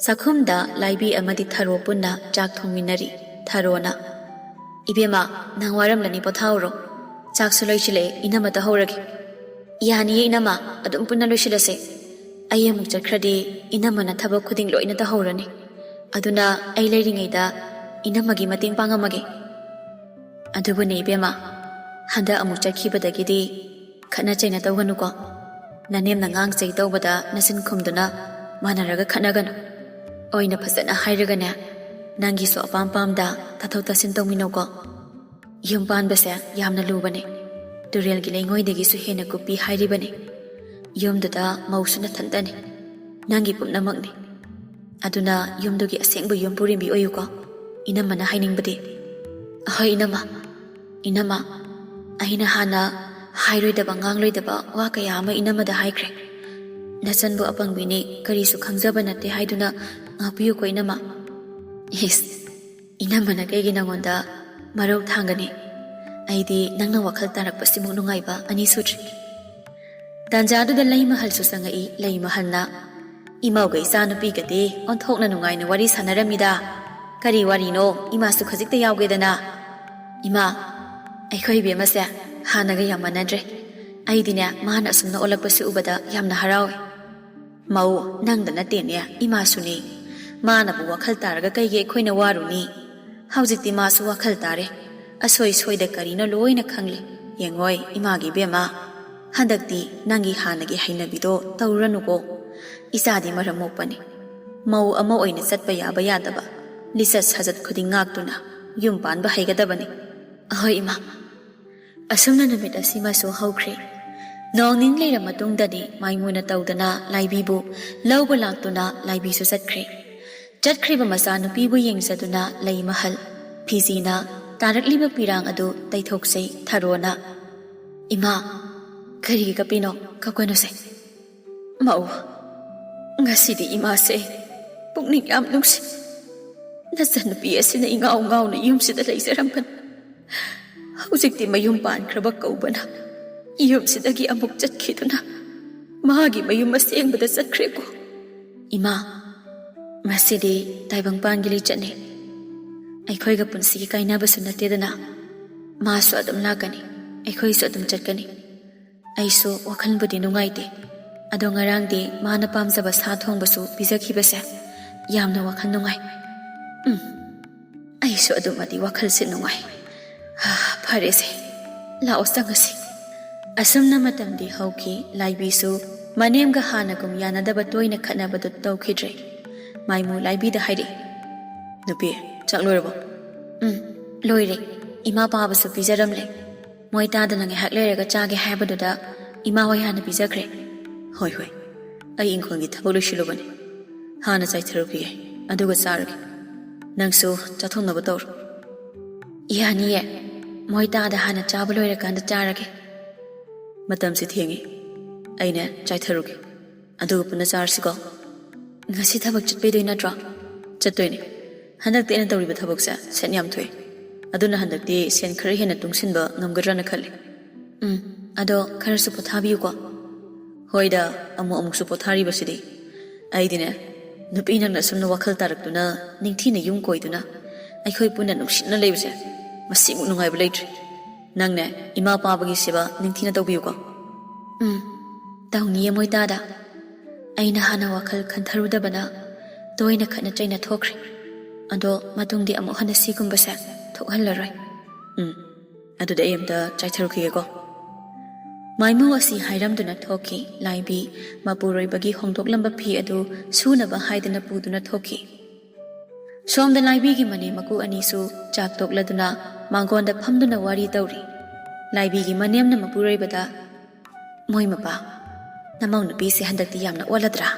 ꯆꯥꯛꯈꯨꯝꯗ ꯂꯥꯏꯕꯤ ꯑꯃꯗꯤ ꯊꯔꯣ ꯄꯨꯟꯅ ꯆꯥꯛ ꯊꯣꯡꯃꯤꯟꯅꯔꯤ ꯊꯔꯣꯅ ꯏꯕꯦꯝꯃ ꯅꯪ ꯋꯥꯔꯝꯂꯅꯤ ꯄꯣꯊꯥꯎꯔꯣ ꯆꯥꯛꯁꯨ ꯂꯣꯏꯁꯤꯜꯂꯛꯑꯦ ꯏꯅꯝꯃ ꯇꯧꯍꯧꯔꯒꯦ ꯌꯥꯅꯤꯌꯦ ꯏꯅꯝꯃ ꯑꯗꯨꯝ ꯄꯨꯟꯅ ꯂꯣꯏꯁꯤꯜꯂꯁꯦ ꯑꯩ ꯑꯃꯨꯛ ꯆꯠꯈ꯭ꯔꯗꯤ ꯏꯅꯝꯃꯅ ꯊꯕꯛ ꯈꯨꯗꯤꯡ ꯂꯣꯏꯅ ꯇꯧꯍꯧꯔꯅꯤ ꯑꯗꯨꯅ ꯑꯩ ꯂꯩꯔꯤꯉꯩꯗ ꯏꯅꯝꯃꯒꯤ ꯃꯇꯦꯡ ꯄꯥꯡꯉꯝꯃꯒꯦ ꯑꯗꯨꯕꯨꯅꯦ ꯏꯕꯦꯝꯃ ꯍꯟꯗꯛ ꯑꯃꯨꯛ ꯆꯠꯈꯤꯕꯗꯒꯤꯗꯤ ꯈꯠꯅ ꯆꯩꯅ ꯇꯧꯒꯅꯨꯀꯣ ꯅꯅꯦꯝꯅ ꯉꯥꯡ ꯆꯩ ꯇꯧꯕꯗ ꯅꯆꯤꯟ ꯈꯨꯝꯗꯨꯅ ꯃꯥꯟꯅꯔꯒ ꯈꯠꯅꯒꯅꯨ ꯑꯣꯏꯅ ꯐꯖꯅ ꯍꯥꯏꯔꯒꯅꯦ ꯅꯪꯒꯤꯁꯨ ꯑꯄꯥꯝ ꯄꯥꯝꯗ ꯇꯥꯊꯣꯛ ꯇꯥꯁꯤꯟ ꯇꯧꯃꯤꯟꯅꯧꯀꯣ ꯌꯨꯝ ꯄꯥꯟꯕꯁꯦ ꯌꯥꯝꯅ ꯂꯨꯕꯅꯦ ꯇꯨꯔꯦꯜꯒꯤ ꯂꯩꯉꯣꯏꯗꯒꯤꯁꯨ ꯍꯦꯟꯅ ꯀꯨꯞꯄꯤ ꯍꯥꯏꯔꯤꯕꯅꯤ ꯌꯨꯝꯗꯨꯗ ꯃꯧꯁꯨ ꯅꯊꯟꯇꯅꯤ ꯅꯪꯒꯤ ꯄꯨꯝꯅꯃꯛꯅꯤ ꯑꯗꯨꯅ ꯌꯨꯝꯗꯨꯒꯤ ꯑꯁꯦꯡꯕ ꯌꯨꯝꯄꯨꯔꯦꯝꯕꯤ ꯑꯣꯏꯌꯨꯀꯣ ꯏꯅꯝꯃꯅ ꯍꯥꯏꯅꯤꯡꯕꯗꯤ ꯍꯣꯏ ꯏꯅꯝꯃ ꯑꯩꯅ ꯍꯥꯟꯅ ꯍꯥꯏꯔꯣꯏꯗꯕ ꯉꯥꯡꯂꯣꯏꯗꯕ ꯋꯥ ꯀꯌꯥ ꯑꯃ ꯏꯅꯝꯃꯗ ꯍꯥꯏꯈ꯭ꯔꯦ ꯅꯆꯟꯕꯨ ꯑꯄꯪꯕꯤꯅꯤ ꯀꯔꯤꯁꯨ ꯈꯪꯖꯕ ꯅꯠꯇꯦ ꯍꯥꯏꯗꯨꯅ ꯉꯥꯛꯄꯤꯌꯨꯀꯣ ꯏꯅꯝꯃ ꯏꯁ ꯏꯅꯝꯃꯅ ꯀꯩꯒꯤ ꯅꯉꯣꯟꯗ ꯃꯔꯧ ꯊꯥꯡꯒꯅꯤ ꯑꯩꯗꯤ ꯅꯪꯅ ꯋꯥꯈꯜ ꯇꯥꯔꯛꯄꯁꯤꯃꯨꯛ ꯅꯨꯡꯉꯥꯏꯕ ꯑꯅꯤ ꯁꯨꯗ꯭ꯔꯤ ꯇꯥꯟꯖꯥꯗꯨꯗ ꯂꯩ ꯃꯍꯜꯁꯨ ꯆꯪꯉꯛꯏ ꯂꯩ ꯃꯍꯜꯅ ꯏꯃꯧꯒ ꯏꯆꯥꯅꯨꯄꯤꯒꯗꯤ ꯑꯣꯟꯊꯣꯛꯅ ꯅꯨꯡꯉꯥꯏꯅ ꯋꯥꯔꯤ ꯁꯥꯟꯅꯔꯝꯃꯤꯗ ꯀꯔꯤ ꯋꯥꯔꯤꯅꯣ ꯏꯃꯥꯁꯨ ꯈꯖꯤꯛꯇ ꯌꯥꯎꯒꯦꯗꯅ ꯏꯃꯥ ꯑꯩꯈꯣꯏ ꯏꯕꯦꯝꯃꯁꯦ ꯍꯥꯟꯅꯒ ꯌꯥꯝ ꯃꯥꯟꯅꯗ꯭ꯔꯦ ꯑꯩꯗꯤꯅꯦ ꯃꯥꯅ ꯑꯁꯨꯝꯅ ꯑꯣꯜꯂꯛꯄꯁꯤ ꯎꯕꯗ ꯌꯥꯝꯅ ꯍꯔꯥꯎꯋꯦ ꯃꯧ ꯅꯪꯗ ꯅꯠꯇꯦꯅꯦ ꯏꯃꯥꯁꯨꯅꯤ ꯃꯥꯅꯕꯨ ꯋꯥꯈꯜ ꯇꯥꯔꯒ ꯀꯩꯒꯤ ꯑꯩꯈꯣꯏꯅ ꯋꯥꯔꯨꯅꯤ ꯍꯧꯖꯤꯛꯇꯤ ꯃꯥꯁꯨ ꯋꯥꯈꯜ ꯇꯥꯔꯦ ꯑꯁꯣꯏ ꯁꯣꯏꯗ ꯀꯔꯤꯅꯣ ꯂꯣꯏꯅ ꯈꯪꯂꯤ ꯌꯦꯡꯉꯣꯏ ꯏꯃꯥꯒꯤ ꯏꯕꯦꯝꯃ ꯍꯟꯗꯛꯇꯤ ꯅꯪꯒꯤ ꯍꯥꯟꯅꯒꯤ ꯍꯩꯅꯕꯤꯗꯣ ꯇꯧꯔꯨꯔꯅꯨꯀꯣ ꯏꯆꯥꯗꯤ ꯃꯔꯝ ꯃꯣꯛꯄꯅꯤ ꯃꯧ ꯑꯃ ꯑꯣꯏꯅ ꯆꯠꯄ ꯌꯥꯕ ꯌꯥꯗꯕ ꯂꯤꯆꯠ ꯁꯥꯖꯠ ꯈꯨꯗꯤꯡ ꯉꯥꯛꯇꯨꯅ ꯌꯨꯝ ꯄꯥꯟꯕ ꯍꯩꯒꯗꯕꯅꯤ ꯑꯍꯣꯏ ꯏꯃꯥ ꯑꯁꯨꯝꯅ ꯅꯨꯃꯤꯠ ꯑꯁꯤꯃꯁꯨ ꯍꯧꯈ꯭ꯔꯦ ꯅꯣꯡ ꯅꯤꯅꯤ ꯂꯩꯔ ꯃꯇꯨꯡꯗꯗꯤ ꯃꯥꯏꯃꯨꯅ ꯇꯧꯗꯅ ꯂꯥꯏꯕꯤꯕꯨ ꯂꯧꯕ ꯂꯥꯛꯇꯨꯅ ꯂꯥꯏꯕꯤꯁꯨ ꯆꯠꯈ꯭ꯔꯦ ꯆꯠꯈ꯭ꯔꯤꯕ ꯃꯆꯥꯅꯨꯄꯤꯕꯨ ꯌꯦꯡꯖꯗꯨꯅ ꯂꯩ ꯃꯍꯜ ꯐꯤꯖꯤꯅ ꯇꯥꯔꯛꯂꯤꯕ ꯄꯤꯔꯥꯡ ꯑꯗꯨ ꯇꯩꯊꯣꯛꯆꯩ ꯊꯔꯣꯅ ꯏꯃꯥ ꯀꯔꯤꯒꯤ ꯀꯞꯄꯤꯅꯣ ꯀꯞꯀꯅꯨꯁꯦ ꯃꯧ ꯉꯁꯤꯗꯤ ꯏꯃꯥꯁꯦ ꯄꯨꯛꯅꯤꯡ ꯌꯥꯝ ꯅꯨꯡꯁꯤ ꯅꯆꯟꯅꯨꯄꯤ ꯑꯁꯤꯅ ꯏꯉꯥꯎ ꯉꯥꯎꯅ ꯌꯨꯝꯁꯤꯗ ꯂꯩꯖꯔꯝꯕꯅꯤ ꯍꯧꯖꯤꯛꯇꯤ ꯃꯌꯨꯝ ꯄꯥꯟꯈ꯭ꯔꯕ ꯀꯧꯕꯅ ꯌꯨꯝꯁꯤꯗꯒꯤ ꯑꯃꯨꯛ ꯆꯠꯈꯤꯗꯨꯅ ꯃꯥꯒꯤ ꯃꯌꯨꯝ ꯑꯁꯦꯡꯕꯗ ꯆꯠꯈ꯭ꯔꯦꯀꯣ ꯏꯃꯥ ꯃꯁꯤꯗꯤ ꯇꯥꯏꯕꯪꯄꯥꯟꯒꯤ ꯂꯤꯆꯠꯅꯤ ꯑꯩꯈꯣꯏꯒ ꯄꯨꯟꯁꯤꯒꯤ ꯀꯥꯏꯅꯕꯁꯨ ꯅꯠꯇꯦꯗꯅ ꯃꯥꯁꯨ ꯑꯗꯨꯝ ꯂꯥꯛꯀꯅꯤ ꯑꯩꯈꯣꯏꯁꯨ ꯑꯗꯨꯝ ꯆꯠꯀꯅꯤ ꯑꯩꯁꯨ ꯋꯥꯈꯜꯕꯨꯗꯤ ꯅꯨꯡꯉꯥꯏꯇꯦ ꯑꯗꯣ ꯉꯔꯥꯡꯗꯤ ꯃꯥꯅ ꯄꯥꯝꯖꯕ ꯁꯥ ꯊꯣꯡꯕꯁꯨ ꯄꯤꯖꯈꯤꯕꯁꯦ ꯌꯥꯝꯅ ꯋꯥꯈꯜ ꯅꯨꯡꯉꯥꯏ ꯑꯩꯁꯨ ꯑꯗꯨꯃꯗꯤ ꯋꯥꯈꯜꯁꯦ ꯅꯨꯡꯉꯥꯏ ꯐꯔꯦꯁꯦ ꯂꯥꯛꯑꯣ ꯆꯪꯉꯁꯤ ꯑꯁꯨꯝꯅ ꯃꯇꯝꯗꯤ ꯍꯧꯈꯤ ꯂꯥꯏꯕꯤꯁꯨ ꯃꯅꯦꯝꯒ ꯍꯥꯟꯅꯒꯨꯝ ꯌꯥꯅꯗꯕ ꯇꯣꯏꯅ ꯈꯠꯅꯕꯗꯨ ꯇꯧꯈꯤꯗ꯭ꯔꯦ ꯃꯥꯏꯃꯨ ꯂꯥꯏꯕꯤꯗ ꯍꯥꯏꯔꯛꯏ ꯅꯨꯄꯤ ꯆꯥꯛ ꯂꯣꯏꯔꯕꯣ ꯂꯣꯏꯔꯦ ꯏꯃꯥ ꯄꯥꯕꯁꯨ ꯄꯤꯖꯔꯝꯂꯦ ꯃꯣꯏ ꯇꯥꯗꯅ ꯉꯥꯏꯍꯥꯛ ꯂꯩꯔꯒ ꯆꯥꯒꯦ ꯍꯥꯏꯕꯗꯨꯗ ꯏꯃꯥ ꯍꯣꯏ ꯍꯥꯟꯅ ꯄꯤꯖꯈ꯭ꯔꯦ ꯍꯣꯏ ꯑꯩ ꯏꯪꯈꯣꯜꯒꯤ ꯊꯕꯛ ꯂꯣꯏꯁꯤꯜꯂꯨꯕꯅꯤ ꯍꯥꯟꯅ ꯆꯥꯏꯊꯔꯨꯈꯤꯒꯦ ꯑꯗꯨꯒ ꯆꯥꯔꯒꯦ ꯅꯪꯁꯨ ꯆꯥꯊꯣꯛꯅꯕ ꯇꯧꯔꯣ ꯌꯥꯅꯤꯌꯦ ꯃꯣꯏ ꯇꯥꯗ ꯍꯥꯟꯅ ꯆꯥꯕ ꯂꯣꯏꯔꯀꯥꯟꯗ ꯆꯥꯔꯒꯦ ꯃꯇꯝꯁꯤ ꯊꯦꯡꯉꯤ ꯑꯩꯅ ꯆꯥꯏꯊꯔꯨꯒꯦ ꯑꯗꯨꯒ ꯄꯨꯟꯅ ꯆꯥꯔꯁꯤꯀꯣ ꯉꯁꯤ ꯊꯕꯛ ꯆꯠꯄꯤꯗꯣꯏ ꯅꯠꯇ꯭ꯔꯣ ꯆꯠꯇꯣꯏꯅꯤ ꯍꯟꯗꯛꯇꯤ ꯑꯩꯅ ꯇꯧꯔꯤꯕ ꯊꯕꯛꯁꯦ ꯁꯦꯟ ꯌꯥꯝ ꯊꯣꯛꯏ ꯑꯗꯨꯅ ꯍꯟꯗꯛꯇꯤ ꯁꯦꯟ ꯈꯔ ꯍꯦꯟꯅ ꯇꯨꯡꯁꯤꯟꯕ ꯉꯝꯒꯗ꯭ꯔꯅ ꯈꯜꯂꯤ ꯑꯗꯣ ꯈꯔꯁꯨ ꯄꯣꯊꯥꯕꯤꯌꯨꯀꯣ ꯍꯣꯏꯗ ꯑꯃꯨꯛꯁꯨ ꯄꯣꯊꯥꯔꯤꯕꯁꯤꯗꯤ ꯑꯩꯗꯤꯅꯦ ꯅꯨꯄꯤ ꯅꯪꯅ ꯑꯁꯨꯝꯅ ꯋꯥꯈꯜ ꯇꯥꯔꯛꯇꯨꯅ ꯅꯤꯡꯊꯤꯅ ꯌꯨꯝ ꯀꯣꯏꯗꯨꯅ ꯑꯩꯈꯣꯏ ꯄꯨꯟꯅ ꯅꯨꯡꯁꯤꯅ ꯂꯩꯕꯁꯦ ꯃꯁꯤꯃꯨꯛ ꯅꯨꯡꯉꯥꯏꯕ ꯂꯩꯇ꯭ꯔꯤ ꯅꯪꯅꯦ ꯏꯃꯥ ꯄꯥꯕꯒꯤ ꯁꯦꯕ ꯅꯤꯡꯊꯤꯅ ꯇꯧꯕꯤꯌꯨꯀꯣ ꯇꯧꯅꯤꯌꯦ ꯃꯣꯏ ꯇꯥꯗ ꯑꯩꯅ ꯍꯥꯟꯅ ꯋꯥꯈꯜ ꯈꯟꯊꯔꯨꯗꯕꯅ ꯇꯣꯏꯅ ꯈꯠꯅ ꯆꯩꯅ ꯊꯣꯛꯈ꯭ꯔꯦ ꯑꯗꯣ ꯃꯇꯨꯡꯗꯤ ꯑꯃꯨꯛ ꯍꯟꯅ ꯁꯤꯒꯨꯝꯕꯁꯦ ꯊꯣꯛꯍꯜꯂꯔꯣꯏ ꯑꯗꯨꯗꯤ ꯑꯩ ꯑꯝꯇ ꯆꯥꯏꯊꯔꯨꯈꯤꯒꯦꯀꯣ ꯃꯥꯏꯃꯨ ꯑꯁꯤ ꯍꯥꯏꯔꯝꯗꯨꯅ ꯊꯣꯛꯈꯤ ꯂꯥꯏꯕꯤ ꯃꯄꯨꯔꯣꯏꯕꯒꯤ ꯍꯣꯡꯗꯣꯛꯂꯝꯕ ꯐꯤ ꯑꯗꯨ ꯁꯨꯅꯕ ꯍꯥꯏꯗꯅ ꯄꯨꯗꯨꯅ ꯊꯣꯛꯈꯤ ꯁꯣꯝꯗ ꯂꯥꯏꯕꯤꯒꯤ ꯃꯅꯦ ꯃꯀꯨ ꯑꯅꯤꯁꯨ ꯆꯥꯛ ꯇꯣꯛꯂꯗꯨꯅ ꯃꯥꯡꯒꯣꯟꯗ ꯐꯝꯗꯨꯅ ꯋꯥꯔꯤ ꯇꯧꯔꯤ ꯂꯥꯏꯕꯤꯒꯤ ꯃꯅꯦꯝꯅ ꯃꯄꯨꯔꯣꯏꯕꯗ ꯃꯣꯏ ꯃꯄꯥ ꯅꯃꯧ ꯅꯨꯄꯤꯁꯦ ꯍꯟꯗꯛꯇꯤ ꯌꯥꯝꯅ ꯑꯣꯜꯂꯗ꯭ꯔꯥ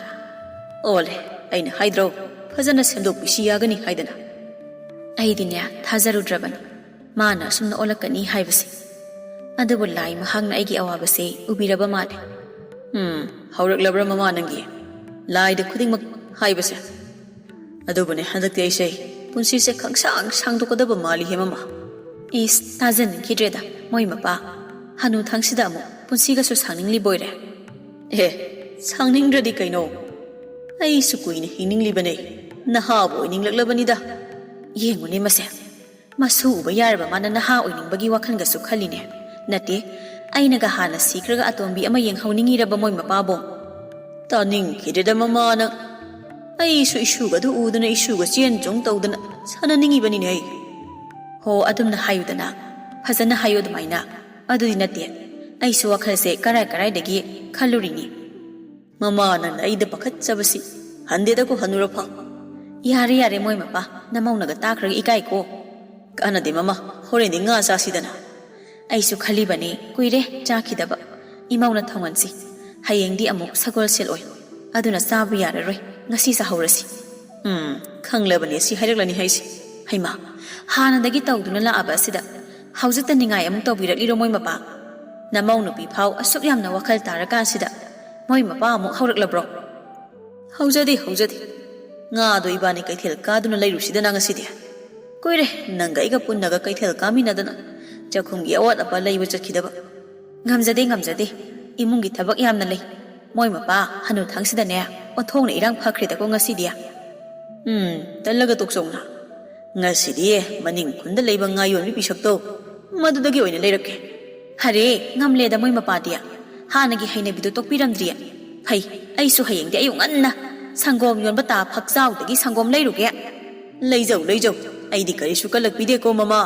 ꯑꯣꯜꯂꯦ ꯑꯩꯅ ꯍꯥꯏꯗ꯭ꯔꯣ ꯐꯖꯅ ꯁꯦꯝꯗꯣꯛꯄꯤꯁꯤ ꯌꯥꯒꯅꯤ ꯍꯥꯏꯗꯅ ꯑꯩꯗꯤꯅꯦ ꯊꯥꯖꯔꯨꯗ꯭ꯔꯕꯅꯤ ꯃꯥꯅ ꯑꯁꯨꯝꯅ ꯑꯣꯜꯂꯛꯀꯅꯤ ꯍꯥꯏꯕꯁꯦ ꯑꯗꯨꯕꯨ ꯂꯥꯏ ꯃꯍꯥꯛꯅ ꯑꯩꯒꯤ ꯑꯋꯥꯕꯁꯦ ꯎꯕꯤꯔꯕ ꯃꯥꯜꯂꯦ ꯍꯧꯔꯛꯂꯕ꯭ꯔꯥ ꯃꯃꯥ ꯅꯪꯒꯤ ꯂꯥꯏꯗ ꯈꯨꯗꯤꯡꯃꯛ ꯍꯥꯏꯕꯁꯦ ꯑꯗꯨꯕꯨꯅꯦ ꯍꯟꯗꯛꯇꯤ ꯑꯩꯁꯦ ꯄꯨꯟꯁꯤꯁꯦ ꯈꯪꯁꯥꯡ ꯁꯥꯡꯗꯣꯛꯀꯗꯕ ꯃꯥꯜꯂꯤꯍꯦ ꯃꯃꯥ ꯏꯁ ꯇꯥꯖꯅꯤꯡꯈꯤꯗ꯭ꯔꯦꯗ ꯃꯣꯏ ꯃꯄꯥ ꯍꯅꯨꯊꯪꯁꯤꯗ ꯑꯃꯨꯛ ꯄꯨꯟꯁꯤꯒꯁꯨ ꯁꯥꯡꯅꯤꯡꯂꯤꯕꯣꯏꯔꯦ ꯁꯥꯡꯅꯤꯡꯗ꯭ꯔꯗꯤ ꯀꯩꯅꯣ ꯑꯩꯁꯨ ꯀꯨꯏꯅ ꯍꯤꯡꯅꯤꯡꯂꯤꯕꯅꯦ ꯅꯍꯥꯕꯨ ꯑꯣꯏꯅꯤꯡꯂꯛꯂꯕꯅꯤꯗ ꯌꯦꯡꯉꯨꯅꯦ ꯃꯁꯦ ꯃꯁꯨ ꯎꯕ ꯌꯥꯔꯕ ꯃꯥꯅ ꯅꯍꯥ ꯑꯣꯏꯅꯤꯡꯕꯒꯤ ꯋꯥꯈꯜꯒꯁꯨ ꯈꯜꯂꯤꯅꯦ ꯅꯠꯇꯦ ꯑꯩꯅꯒ ꯍꯥꯟꯅ ꯁꯤꯈ꯭ꯔꯒ ꯑꯇꯣꯝꯕꯤ ꯑꯃ ꯌꯦꯡꯍꯧꯅꯤꯡꯉꯤꯔꯕ ꯃꯣꯏ ꯃꯄꯥꯕꯣ ꯇꯥꯅꯤꯡꯈꯤꯗꯦꯗ ꯃꯃꯥꯅ ꯑꯩꯁꯨ ꯏꯁꯨꯒꯗꯨ ꯎꯗꯨꯅ ꯏꯁꯨꯒ ꯆꯦꯟ ꯆꯣꯡ ꯇꯧꯗꯅ ꯁꯥꯟꯅꯅꯤꯡꯉꯤꯕꯅꯤꯅꯦ ꯑꯩ ꯍꯣ ꯑꯗꯨꯝꯅ ꯍꯥꯏꯌꯨꯗꯅ ꯐꯖꯅ ꯍꯥꯏꯌꯨ ꯑꯗꯨꯃꯥꯏꯅ ꯑꯗꯨꯗꯤ ꯅꯠꯇꯦ ꯑꯩꯁꯨ ꯋꯥꯈꯜꯁꯦ ꯀꯔꯥꯏꯗꯒꯤ ꯈꯜꯂꯨꯔꯤꯅꯤ ꯃꯃꯥ ꯅꯪꯅ ꯑꯩꯗ ꯄꯥꯈꯠꯆꯕꯁꯤ ꯍꯟꯗꯦꯗꯀꯣ ꯍꯟꯅꯨꯔꯐꯥ ꯌꯥꯔꯦ ꯃꯣꯏ ꯃꯄꯥ ꯅꯃꯧꯅꯒ ꯇꯥꯈ꯭ꯔꯒ ꯏꯀꯥꯏꯀꯣ ꯀꯥꯟꯅꯗꯦ ꯃꯃꯥ ꯍꯣꯔꯦꯟꯗꯤ ꯉꯥ ꯆꯥꯁꯤꯗꯅ ꯑꯩꯁꯨ ꯈꯜꯂꯤꯕꯅꯤ ꯀꯨꯏꯔꯦ ꯆꯥꯈꯤꯗꯕ ꯏꯃꯧꯅ ꯊꯣꯡꯍꯟꯁꯤ ꯍꯌꯦꯡꯗꯤ ꯑꯃꯨꯛ ꯁꯒꯣꯜꯁꯦꯜ ꯑꯣꯏ ꯑꯗꯨꯅ ꯆꯥꯕ ꯌꯥꯔꯔꯣꯏ ꯉꯁꯤ ꯆꯥꯍꯧꯔꯁꯤ ꯈꯪꯂꯕꯅꯤ ꯁꯤ ꯍꯥꯏꯔꯛꯂꯅꯤ ꯍꯥꯏꯁꯤ ꯍꯩꯃꯥ ꯍꯥꯟꯅꯗꯒꯤ ꯇꯧꯗꯨꯅ ꯂꯥꯛꯑꯕ ꯑꯁꯤꯗ ꯍꯧꯖꯤꯛꯇ ꯅꯤꯡꯉꯥꯏ ꯑꯃꯨꯛ ꯇꯧꯕꯤꯔꯛꯂꯤꯔꯣ ꯃꯣꯏ ꯃꯄꯥ ꯅꯃꯧ ꯅꯨꯄꯤ ꯐꯥꯎ ꯑꯁꯨꯛ ꯌꯥꯝꯅ ꯋꯥꯈꯜ ꯇꯥꯔꯀꯥꯟꯁꯤꯗ ꯃꯣꯏ ꯃꯄꯥ ꯑꯃꯨꯛ ꯍꯧꯔꯛꯂꯕ꯭ꯔꯣ ꯍꯧꯖꯗꯦ ꯉꯥꯗꯣ ꯏꯕꯥꯅꯤ ꯀꯩꯊꯦꯜ ꯀꯥꯗꯨꯅ ꯂꯩꯔꯨꯁꯤꯗꯅ ꯉꯁꯤꯗꯤ ꯀꯨꯏꯔꯦ ꯅꯪꯒ ꯑꯩꯒ ꯄꯨꯟꯅꯒ ꯀꯩꯊꯦꯜ ꯀꯥꯃꯤꯟꯅꯗꯅ ꯆꯥꯛꯈꯨꯝꯒꯤ ꯑꯋꯥꯠ ꯑꯄꯥ ꯂꯩꯕ ꯆꯠꯈꯤꯗꯕ ꯉꯝꯖꯗꯦ ꯏꯃꯨꯡꯒꯤ ꯊꯕꯛ ꯌꯥꯝꯅ ꯂꯩ ꯃꯣꯏ ꯃꯄꯥ ꯍꯅꯨꯊꯪꯁꯤꯗꯅꯦ ꯑꯣꯟꯊꯣꯛꯅ ꯏꯔꯥꯡ ꯐꯈ꯭ꯔꯦꯗꯀꯣ ꯉꯁꯤꯗꯤ ꯇꯜꯂꯒ ꯇꯣꯛꯆꯧꯅ ꯉꯁꯤꯗꯤ ꯃꯅꯤꯡ ꯈꯨꯟꯗ ꯂꯩꯕ ꯉꯥ ꯌꯣꯟꯕꯤ ꯄꯤꯁꯛꯇꯣ ꯃꯗꯨꯗꯒꯤ ꯑꯣꯏꯅ ꯂꯩꯔꯛꯀꯦ ꯍꯔꯦ ꯉꯝꯂꯦꯗ ꯃꯣꯏ ꯃꯄꯥꯗꯤ ꯍꯥꯟꯅꯒꯤ ꯍꯩꯅꯕꯤꯗꯣ ꯇꯣꯛꯄꯤꯔꯝꯗ꯭ꯔꯤꯌꯦ ꯑꯩꯁꯨ ꯍꯌꯦꯡꯗꯤ ꯑꯌꯨꯛ ꯉꯟꯅ ꯁꯪꯒꯣꯝ ꯌꯣꯟꯕ ꯇꯥ ꯐꯛꯆꯥꯎꯗꯒꯤ ꯁꯪꯒꯣꯝ ꯂꯩꯔꯨꯒꯦ ꯂꯩꯖꯧ ꯑꯩꯗꯤ ꯀꯔꯤꯁꯨ ꯀꯜꯂꯛꯄꯤꯗꯦꯀꯣ ꯃꯃꯥ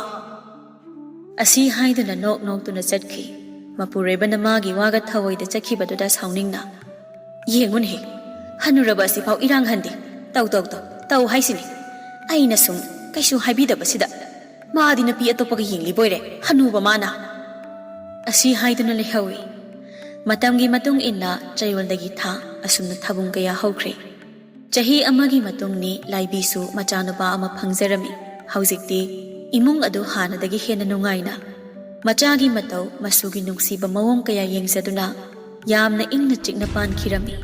ꯑꯁꯤ ꯍꯥꯏꯗꯨꯅ ꯅꯣꯛꯇꯨꯅ ꯆꯠꯈꯤ ꯃꯄꯨꯔꯣꯏꯕꯅ ꯃꯥꯒꯤ ꯋꯥꯒ ꯊꯑꯣꯏꯗ ꯆꯠꯈꯤꯕꯗꯨꯗ ꯁꯥꯎꯅꯤꯡꯅ ꯌꯦꯡꯉꯨꯅꯦ ꯍꯟꯅꯨꯔꯕ ꯑꯁꯤꯐꯥꯎ ꯏꯔꯥꯡ ꯍꯟꯗꯦ ꯇꯧ ꯍꯥꯏꯁꯤꯅꯤ ꯑꯩꯅ ꯁꯨꯝ ꯀꯩꯁꯨ ꯍꯥꯏꯕꯤꯗꯕꯁꯤꯗ ꯃꯥꯗꯤ ꯅꯨꯄꯤ ꯑꯇꯣꯞꯄꯒ ꯌꯦꯡꯂꯤꯕꯣꯏꯔꯦ ꯍꯟꯅꯨꯕ ꯃꯥꯅ ꯑꯁꯤ ꯍꯥꯏꯗꯨꯅ ꯂꯩꯍꯧꯏ ꯃꯇꯝꯒꯤ ꯃꯇꯨꯡ ꯏꯟꯅ ꯆꯌꯣꯜꯗꯒꯤ ꯊꯥ ꯑꯁꯨꯝꯅ ꯊꯥꯕꯨꯡ ꯀꯌꯥ ꯍꯧꯈ꯭ꯔꯦ ꯆꯍꯤ ꯑꯃꯒꯤ ꯃꯇꯨꯡꯅꯤ ꯂꯥꯏꯕꯤꯁꯨ ꯃꯆꯥꯅꯨꯄꯥ ꯑꯃ ꯐꯪꯖꯔꯝꯃꯤ ꯍꯧꯖꯤꯛꯇꯤ ꯏꯃꯨꯡ ꯑꯗꯨ ꯍꯥꯟꯅꯗꯒꯤ ꯍꯦꯟꯅ ꯅꯨꯡꯉꯥꯏꯅ ꯃꯆꯥꯒꯤ ꯃꯇꯧ ꯃꯁꯨꯒꯤ ꯅꯨꯡꯁꯤꯕ ꯃꯑꯣꯡ ꯀꯌꯥ ꯌꯦꯡꯖꯗꯨꯅ ꯌꯥꯝꯅ ꯏꯪꯅ ꯆꯤꯛꯅ ꯄꯥꯟꯈꯤꯔꯝꯃꯤ